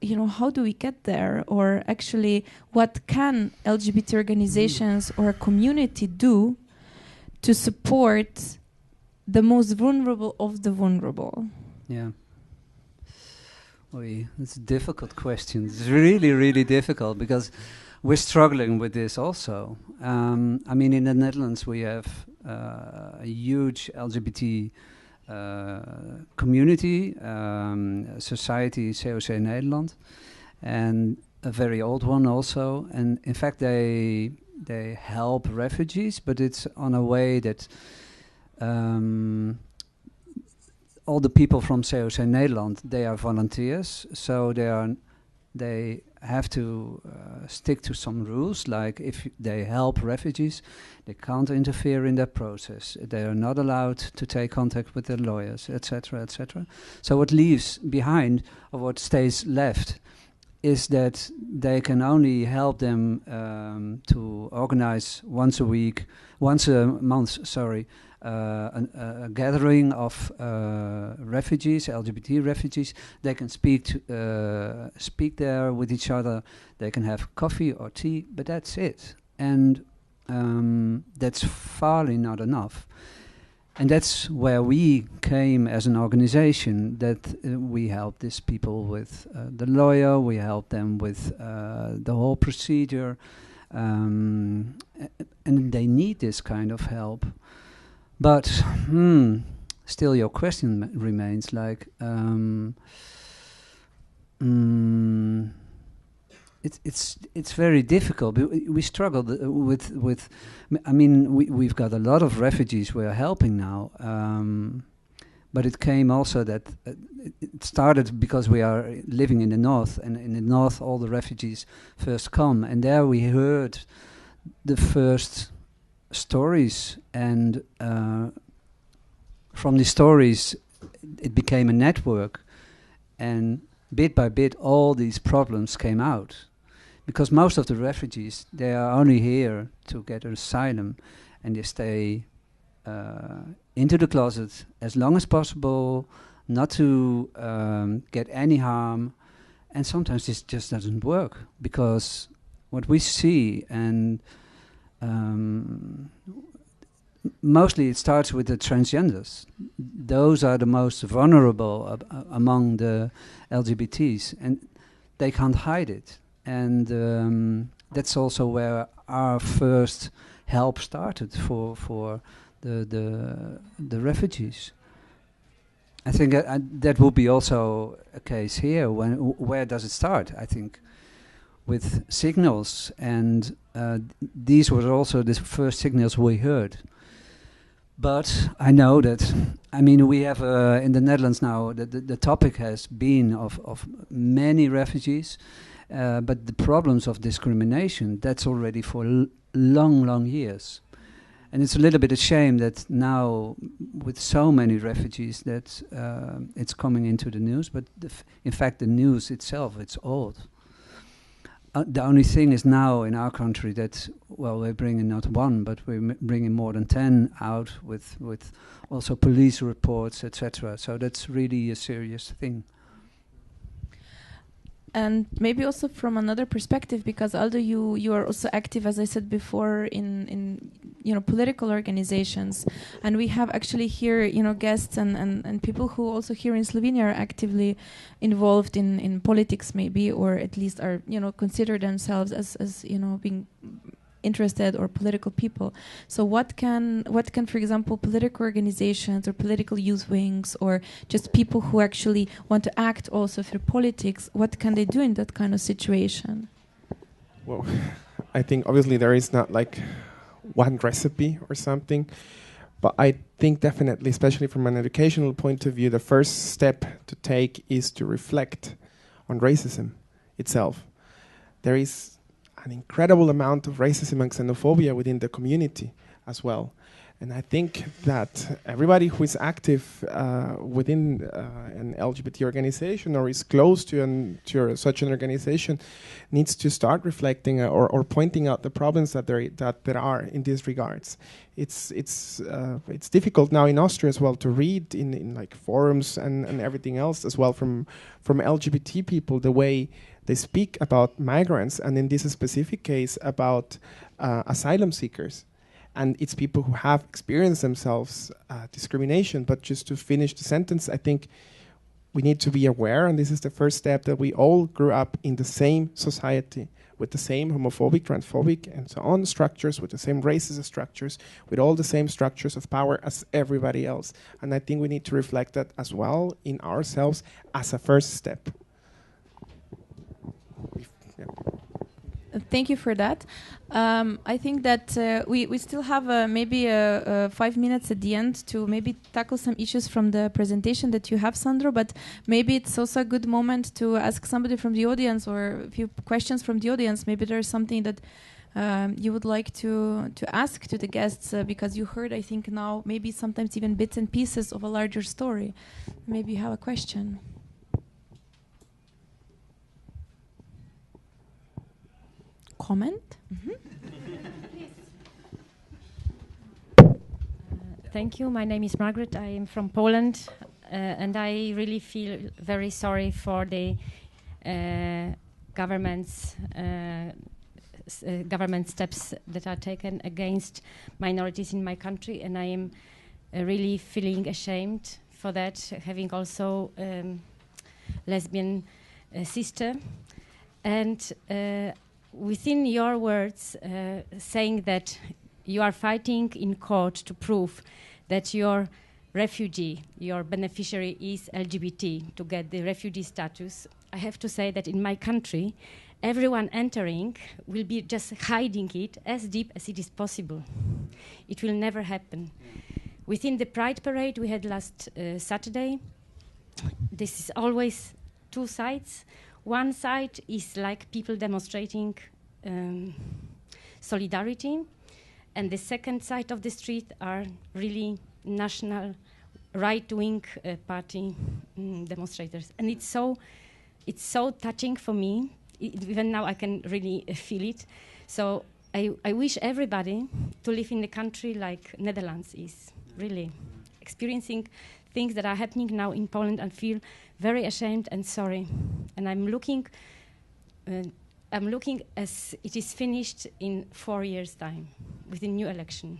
do we get there, or actually what can LGBT organizations or a community do to support the most vulnerable of the vulnerable? Yeah. It's a difficult question. It's really, really difficult because we're struggling with this also. I mean, in the Netherlands we have a huge LGBT community, society, COC Nederland, and a very old one also. And in fact, they help refugees, but it's on a way that all the people from COC Nederland, they are volunteers, so they have to stick to some rules, like if they help refugees, they can't interfere in that process. They are not allowed to take contact with their lawyers, etc., etc. So what leaves behind, or what stays left, is that they can only help them to organize once a month, a gathering of refugees, LGBT refugees. They can speak there with each other. They can have coffee or tea, but that's it. And that's farly not enough. And that's where we came as an organization, that we help these people with the lawyer, we help them with the whole procedure, and they need this kind of help. But still your question remains, like, it's very difficult. We struggle with I mean, we've got a lot of refugees we are helping now, but it came also that it started because we are living in the north, and in the north all the refugees first come, and there we heard the first stories, and from the stories it became a network, and bit by bit all these problems came out, because most of the refugees, they are only here to get asylum, and they stay into the closet as long as possible, not to get any harm, and sometimes this just doesn't work, because what we see, and mostly it starts with the transgenders. Those are the most vulnerable among the LGBTs, and they can't hide it. And that's also where our first help started for the refugees. I think that will be also a case here. Where does it start? I think with signals, and these were also the first signals we heard. But I know that, I mean, we have in the Netherlands now, the topic has been of many refugees, but the problems of discrimination, that's already for long years. And it's a little bit a shame that now, with so many refugees, that it's coming into the news, but in fact the news itself, it's old. The only thing is now in our country that, well, we're bringing not one, but we're bringing more than 10 out with also police reports, etc. So that's really a serious thing. And maybe also from another perspective, because although you are also active, as I said before, in political organizations, and we have actually here guests and people who also here in Slovenia are actively involved in politics, maybe, or at least are consider themselves as being interested or political people. So what can for example political organizations or political youth wings or just people who actually want to act also through politics, what can they do in that kind of situation? Well, I think obviously there is not like one recipe or something, but I think definitely, especially from an educational point of view, the first step to take is to reflect on racism itself. There is an incredible amount of racism and xenophobia within the community as well. And I think that everybody who is active within an LGBT organization or is close to such an organization needs to start reflecting or pointing out the problems that there are in these regards. It's difficult now in Austria as well to read in like forums and everything else as well from LGBT people, the way they speak about migrants, and in this specific case about asylum seekers. And it's people who have experienced themselves discrimination. But just to finish the sentence, I think we need to be aware, and this is the first step, that we all grew up in the same society with the same homophobic, transphobic, and so on structures, with the same racist structures, with all the same structures of power as everybody else. And I think we need to reflect that as well in ourselves as a first step. Thank you for that. I think that we still have maybe 5 minutes at the end to maybe tackle some issues from the presentation that you have, Sandro, but maybe it's also a good moment to ask somebody from the audience or a few questions from the audience. Maybe there's something that you would like to ask to the guests because you heard, I think now, maybe sometimes even bits and pieces of a larger story. Maybe you have a question. Comment? Thank you. My name is Margaret. I am from Poland, and I really feel very sorry for the government steps that are taken against minorities in my country, and I am really feeling ashamed for that, having also lesbian sister. And within your words, saying that you are fighting in court to prove that your refugee, your beneficiary is LGBT to get the refugee status, I have to say that in my country, everyone entering will be just hiding it as deep as it is possible. It will never happen. Within the Pride Parade we had last Saturday, this is always two sides. One side is like people demonstrating solidarity, and the second side of the street are really national right-wing party demonstrators. And it's so touching for me. Even now I can really feel it. So I wish everybody to live in a country like Netherlands is, really experiencing things that are happening now in Poland and feel very ashamed and sorry. And I'm looking as it is finished in 4 years' time with a new election.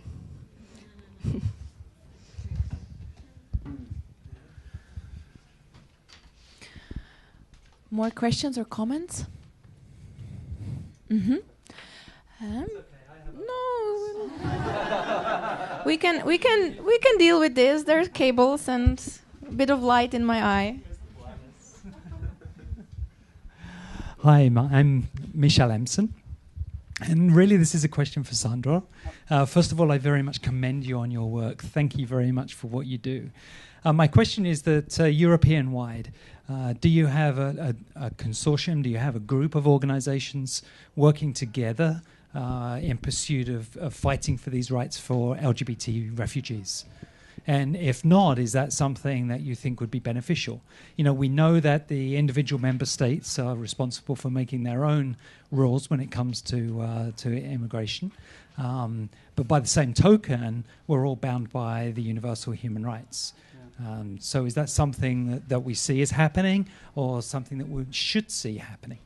More questions or comments? Mm-hmm. No, we can deal with this. There's cables and a bit of light in my eye. Hi, I'm Michel Emson, and really this is a question for Sandro. First of all, I very much commend you on your work. Thank you very much for what you do. My question is that European-wide, do you have a consortium, do you have a group of organizations working together in pursuit of fighting for these rights for LGBT refugees? And if not, is that something that you think would be beneficial? You know, we know that the individual member states are responsible for making their own rules when it comes to immigration. But by the same token, we're all bound by the universal human rights. So is that something that we see as happening, or something that we should see happening?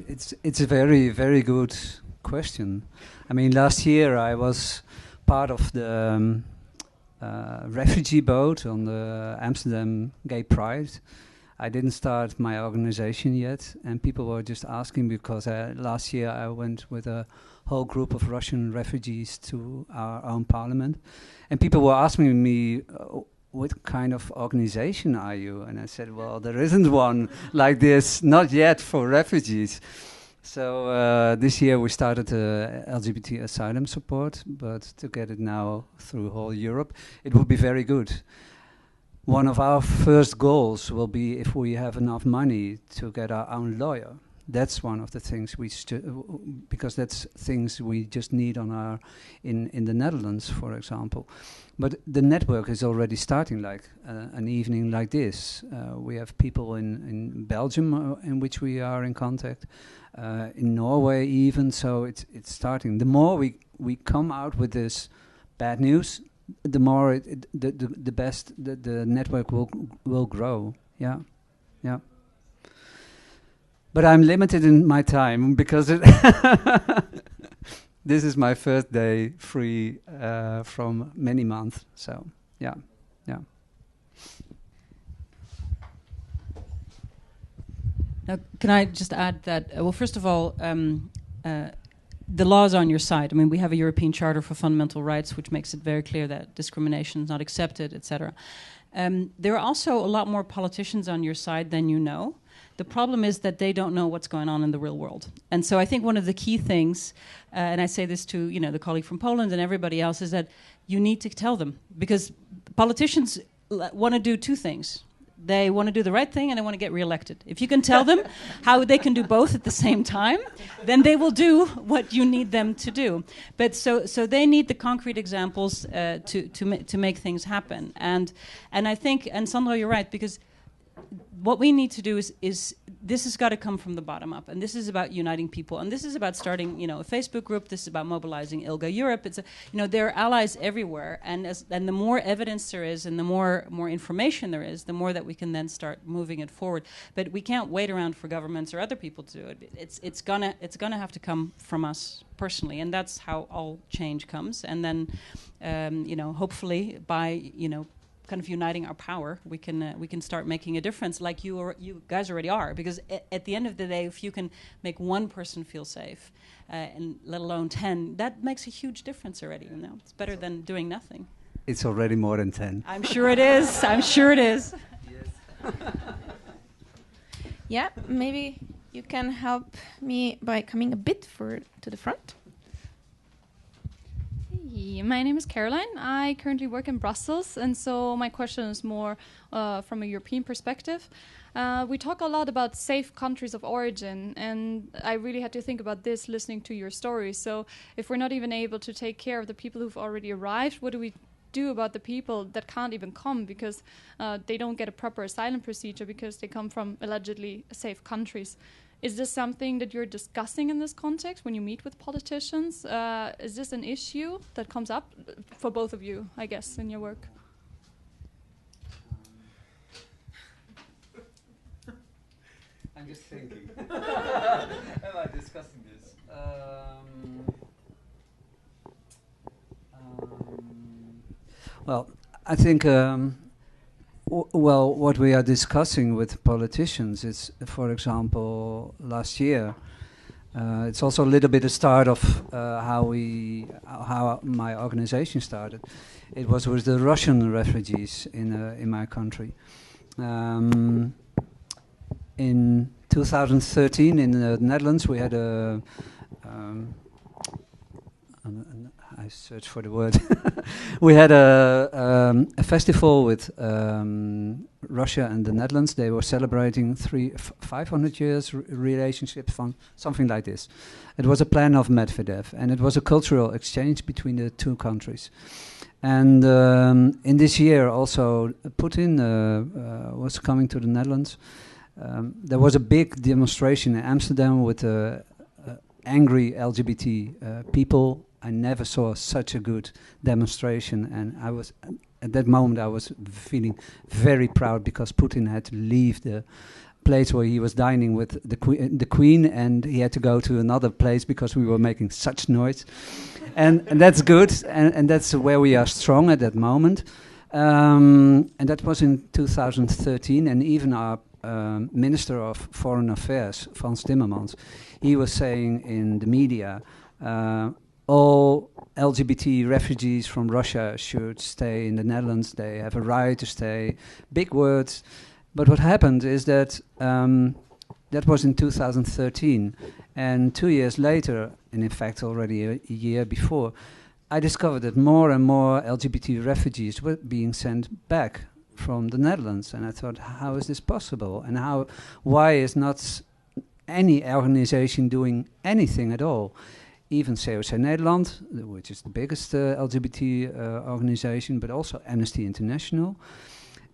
It's a very, very good question. I mean, last year I was part of the refugee boat on the Amsterdam Gay Pride. I didn't start my organization yet, and people were just asking because last year I went with a whole group of Russian refugees to our own parliament, and people were asking me, what kind of organization are you? And I said, well, there isn't one like this, not yet, for refugees. So this year we started LGBT asylum support, but to get it now through whole Europe, it would be very good. One of our first goals will be if we have enough money to get our own lawyer. That's one of the things because that's things we just need on our in the Netherlands, for example. But the network is already starting, like an evening like this. We have people in Belgium in which we are in contact, in Norway even. So it's starting. The more we come out with this bad news, the more the best the network will grow. Yeah, yeah. But I'm limited in my time because this is my first day free from many months. So, yeah, yeah. Now, can I just add that, well, first of all, the law is on your side. I mean, we have a European Charter for Fundamental Rights, which makes it very clear that discrimination is not accepted, etc. There are also a lot more politicians on your side than you know. The problem is that they don't know what's going on in the real world. And so I think one of the key things, and I say this to the colleague from Poland and everybody else, is that you need to tell them. Because politicians want to do two things. They want to do the right thing and they want to get reelected. If you can tell them how they can do both at the same time, then they will do what you need them to do. But so they need the concrete examples to make things happen. And I think, and Sandro, you're right, because what we need to do is this has got to come from the bottom up, and this is about uniting people, and this is about starting, a Facebook group. This is about mobilizing ILGA Europe. It's there are allies everywhere, and the more evidence there is, and the more information there is, the more that we can then start moving it forward. But we can't wait around for governments or other people to do it. It's gonna have to come from us personally, and that's how all change comes. And then, hopefully by kind of uniting our power, we can start making a difference, like you guys already are. Because at the end of the day, if you can make one person feel safe, and let alone 10, that makes a huge difference already. It's better than doing nothing. It's already more than 10. I'm sure it is. I'm sure it is. Yes. Yeah, maybe you can help me by coming a bit to the front. My name is Caroline. I currently work in Brussels, and so my question is more from a European perspective. We talk a lot about safe countries of origin, and I really had to think about this listening to your story. So if we're not even able to take care of the people who've already arrived, what do we do about the people that can't even come because they don't get a proper asylum procedure because they come from allegedly safe countries? Is this something that you're discussing in this context when you meet with politicians? Is this an issue that comes up for both of you, I guess, in your work? I'm just thinking. Am I discussing this? Well, I think... what we are discussing with politicians is, for example, last year, it's also a little bit a start of how my organization started. It was with the Russian refugees in my country. In 2013, in the Netherlands, we had I searched for the word. We had a festival with Russia and the Netherlands. They were celebrating 500 years relationship, something like this. It was a plan of Medvedev, and it was a cultural exchange between the two countries. And in this year also, Putin was coming to the Netherlands. There was a big demonstration in Amsterdam with angry LGBT people. I never saw such a good demonstration, and I was at that moment I was feeling very proud because Putin had to leave the place where he was dining with the Queen, and he had to go to another place because we were making such noise, and that's good, and that's where we are strong at that moment, and that was in 2013, and even our Minister of Foreign Affairs, Frans Timmermans, he was saying in the media. All LGBT refugees from Russia should stay in the Netherlands. They have a right to stay. Big words. But what happened is that that was in 2013. And 2 years later, and in fact already a year before, I discovered that more and more LGBT refugees were being sent back from the Netherlands. And I thought, how is this possible? And why is not any organization doing anything at all? Even COC Nederland, which is the biggest LGBT organization, but also Amnesty International.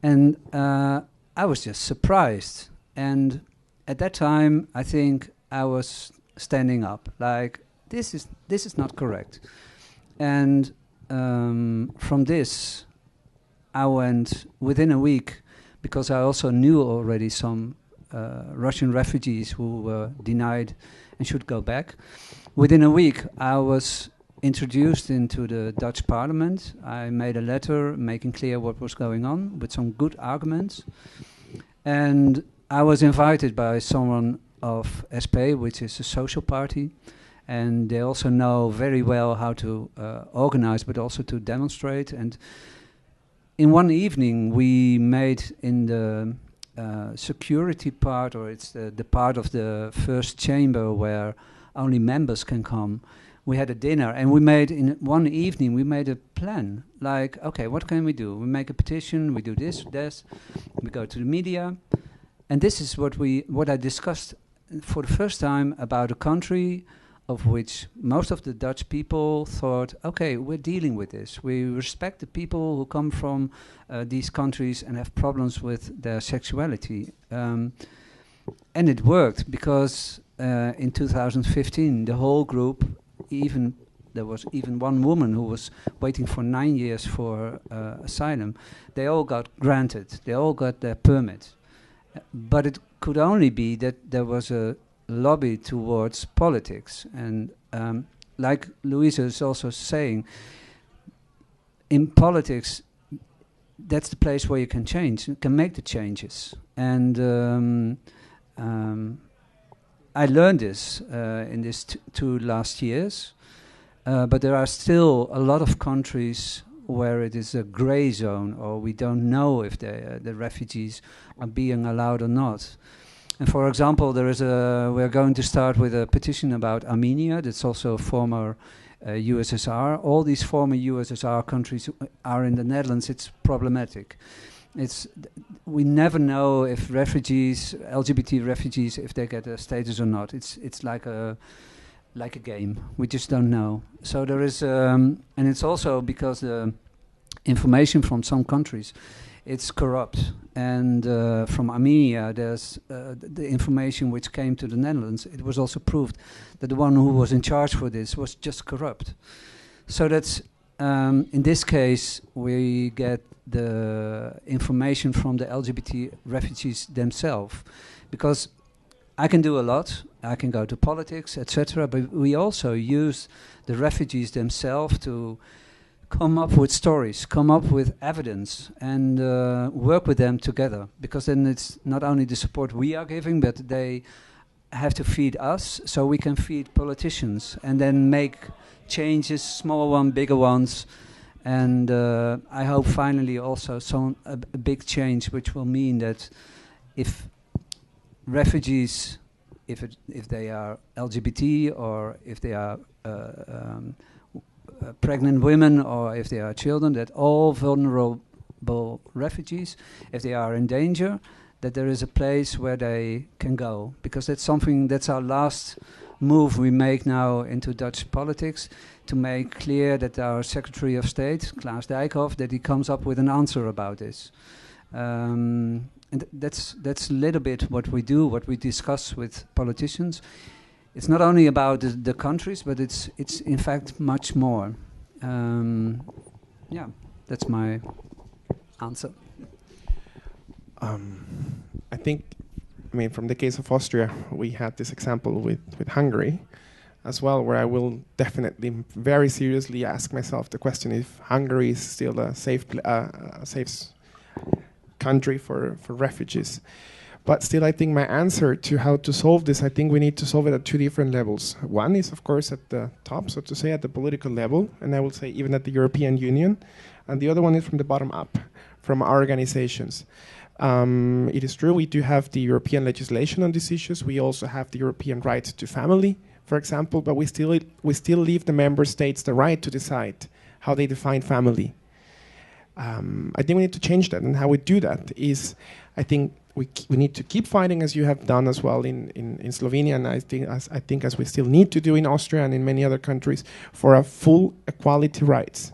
And I was just surprised. And at that time, I think I was standing up, like, this is not correct. And from this, I went within a week, because I also knew already some Russian refugees who were denied and should go back. Within a week, I was introduced into the Dutch Parliament. I made a letter making clear what was going on with some good arguments. And I was invited by someone of SP, which is a social party. And they also know very well how to organize, but also to demonstrate. And in one evening, we made in the security part, or it's the part of the first chamber where only members can come. We had a dinner, and we made, in one evening, we made a plan. Like, okay, what can we do? We make a petition, we do this, we go to the media. And this is what I discussed for the first time about a country of which most of the Dutch people thought, okay, we're dealing with this. We respect the people who come from these countries and have problems with their sexuality. And it worked, because in 2015, the whole group, there was even one woman who was waiting for 9 years for asylum. They all got granted. They all got their permit. But it could only be that there was a lobby towards politics. And like Louisa is also saying, in politics, that's the place where you can change, you can make the changes. And I learned this in these two last years, but there are still a lot of countries where it is a gray zone, or we don't know if the refugees are being allowed or not. And for example, we're going to start with a petition about Armenia. That's also a former USSR. All these former USSR countries are in the Netherlands. It's problematic. We never know if LGBT refugees, if they get a status or not. It's like a game. We just don't know. So there is, and it's also because the information from some countries, it's corrupt. And from Armenia, there's the information which came to the Netherlands. It was also proved that the one who was in charge for this was just corrupt. So that's, in this case, we get the information from the LGBT refugees themselves, because I can do a lot. I can go to politics, etc. But we also use the refugees themselves to come up with stories, come up with evidence, and work with them together. Because then it's not only the support we are giving, but they have to feed us, so we can feed politicians, and then make changes, small ones, bigger ones. And I hope finally also a big change, which will mean that if refugees, if they are LGBT, or if they are pregnant women, or if they are children, that all vulnerable refugees, if they are in danger, that there is a place where they can go. Because that's our last move we make now into Dutch politics, to make clear that our Secretary of State, Klaas Dijkhoff, that he comes up with an answer about this. And that's a little bit what we do, what we discuss with politicians. It's not only about the countries, but it's in fact much more. Yeah, that's my answer. I think, from the case of Austria, we had this example with Hungary as well, where I will definitely very seriously ask myself the question if Hungary is still a safe country for refugees. But still, I think my answer to how to solve this, I think we need to solve it at two different levels. One is, of course, at the top, so to say, at the political level, and I will say even at the European Union. And the other one is from the bottom up, from our organizations. It is true we do have the European legislation on these issues. We also have the European right to family, for example, but we still leave the member states the right to decide how they define family. I think we need to change that, and how we do that is, I think we need to keep fighting, as you have done as well in Slovenia, and I think as we still need to do in Austria and in many other countries, for a full equality rights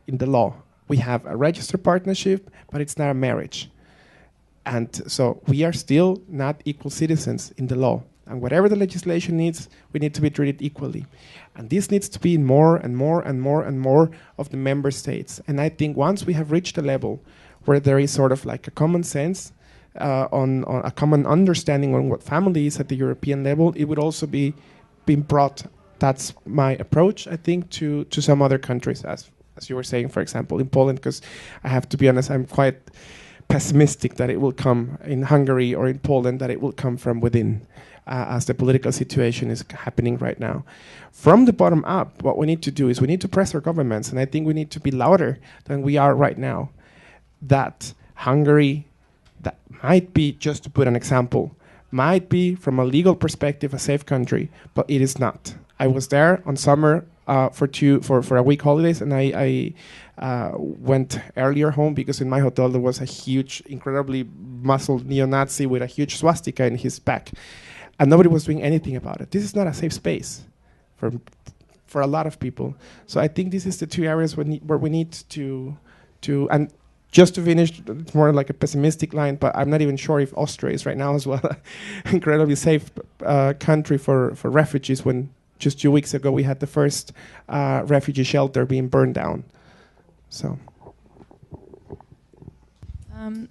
in the law. We have a registered partnership, but it's not a marriage. And so we are still not equal citizens in the law. And whatever the legislation needs, we need to be treated equally. And this needs to be in more and more and more and more of the member states. And I think once we have reached a level where there is sort of like a common sense, on a common understanding on what family is at the European level, it would also be being brought. That's my approach, I think, to some other countries, as you were saying, for example, in Poland, because I have to be honest, I'm quite pessimistic that it will come in Hungary or in Poland, that it will come from within, as the political situation is happening right now. From the bottom up, what we need to do is we need to press our governments, and I think we need to be louder than we are right now, that Hungary, that might be, just to put an example, might be from a legal perspective a safe country, but it is not. I was there on summer for a week holidays, and I went earlier home because in my hotel there was a huge, incredibly muscled neo-Nazi with a huge swastika in his back, and nobody was doing anything about it. This is not a safe space for a lot of people. So I think this is the two areas where we need to and just to finish, it's more like a pessimistic line, but I'm not even sure if Austria is right now as well an incredibly safe country for refugees, when just 2 weeks ago we had the first refugee shelter being burned down. So.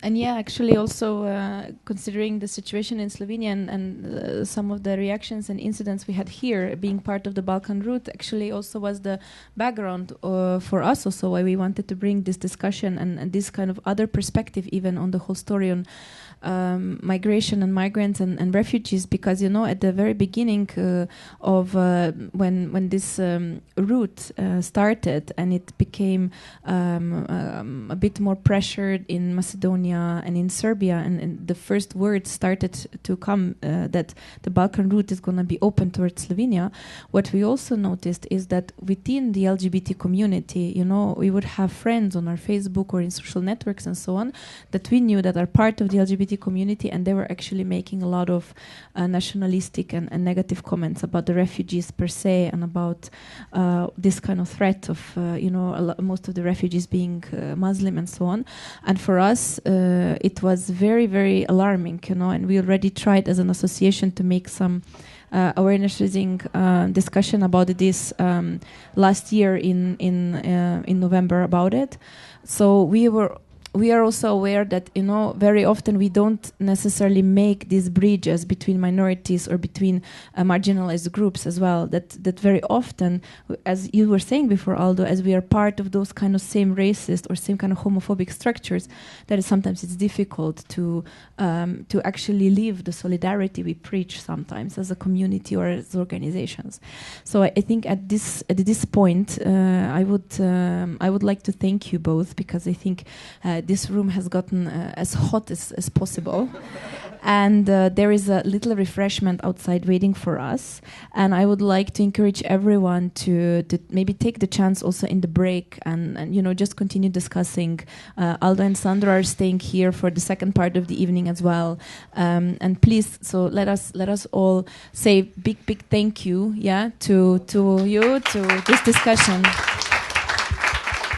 And yeah, actually also considering the situation in Slovenia and some of the reactions and incidents we had here, being part of the Balkan route actually also was the background for us also why we wanted to bring this discussion and this kind of other perspective even on the whole story on migration and migrants and refugees, because you know at the very beginning of when this route started and it became a bit more pressured in Macedonia and in Serbia, and the first words started to come that the Balkan route is going to be open towards Slovenia, what we also noticed is that within the LGBT community, you know, we would have friends on our Facebook or in social networks and so on that we knew that are part of the LGBT community, and they were actually making a lot of nationalistic and negative comments about the refugees per se, and about this kind of threat of most of the refugees being Muslim and so on. And for us it was very, very alarming, you know, and we already tried as an association to make some awareness raising discussion about this last year in November about it. So we are also aware that, you know, very often we don't necessarily make these bridges between minorities or between marginalized groups as well. That very often, as you were saying before, Aldo, as we are part of those kind of same racist or same kind of homophobic structures, that is sometimes it's difficult to actually live the solidarity we preach sometimes as a community or as organizations. So I think at this point, I would like to thank you both, because I think this room has gotten as hot as possible. And there is a little refreshment outside waiting for us. And I would like to encourage everyone to maybe take the chance also in the break and you know, just continue discussing. Aldo and Sandro are staying here for the second part of the evening as well. And please, so let us all say big thank you, to you, to this discussion.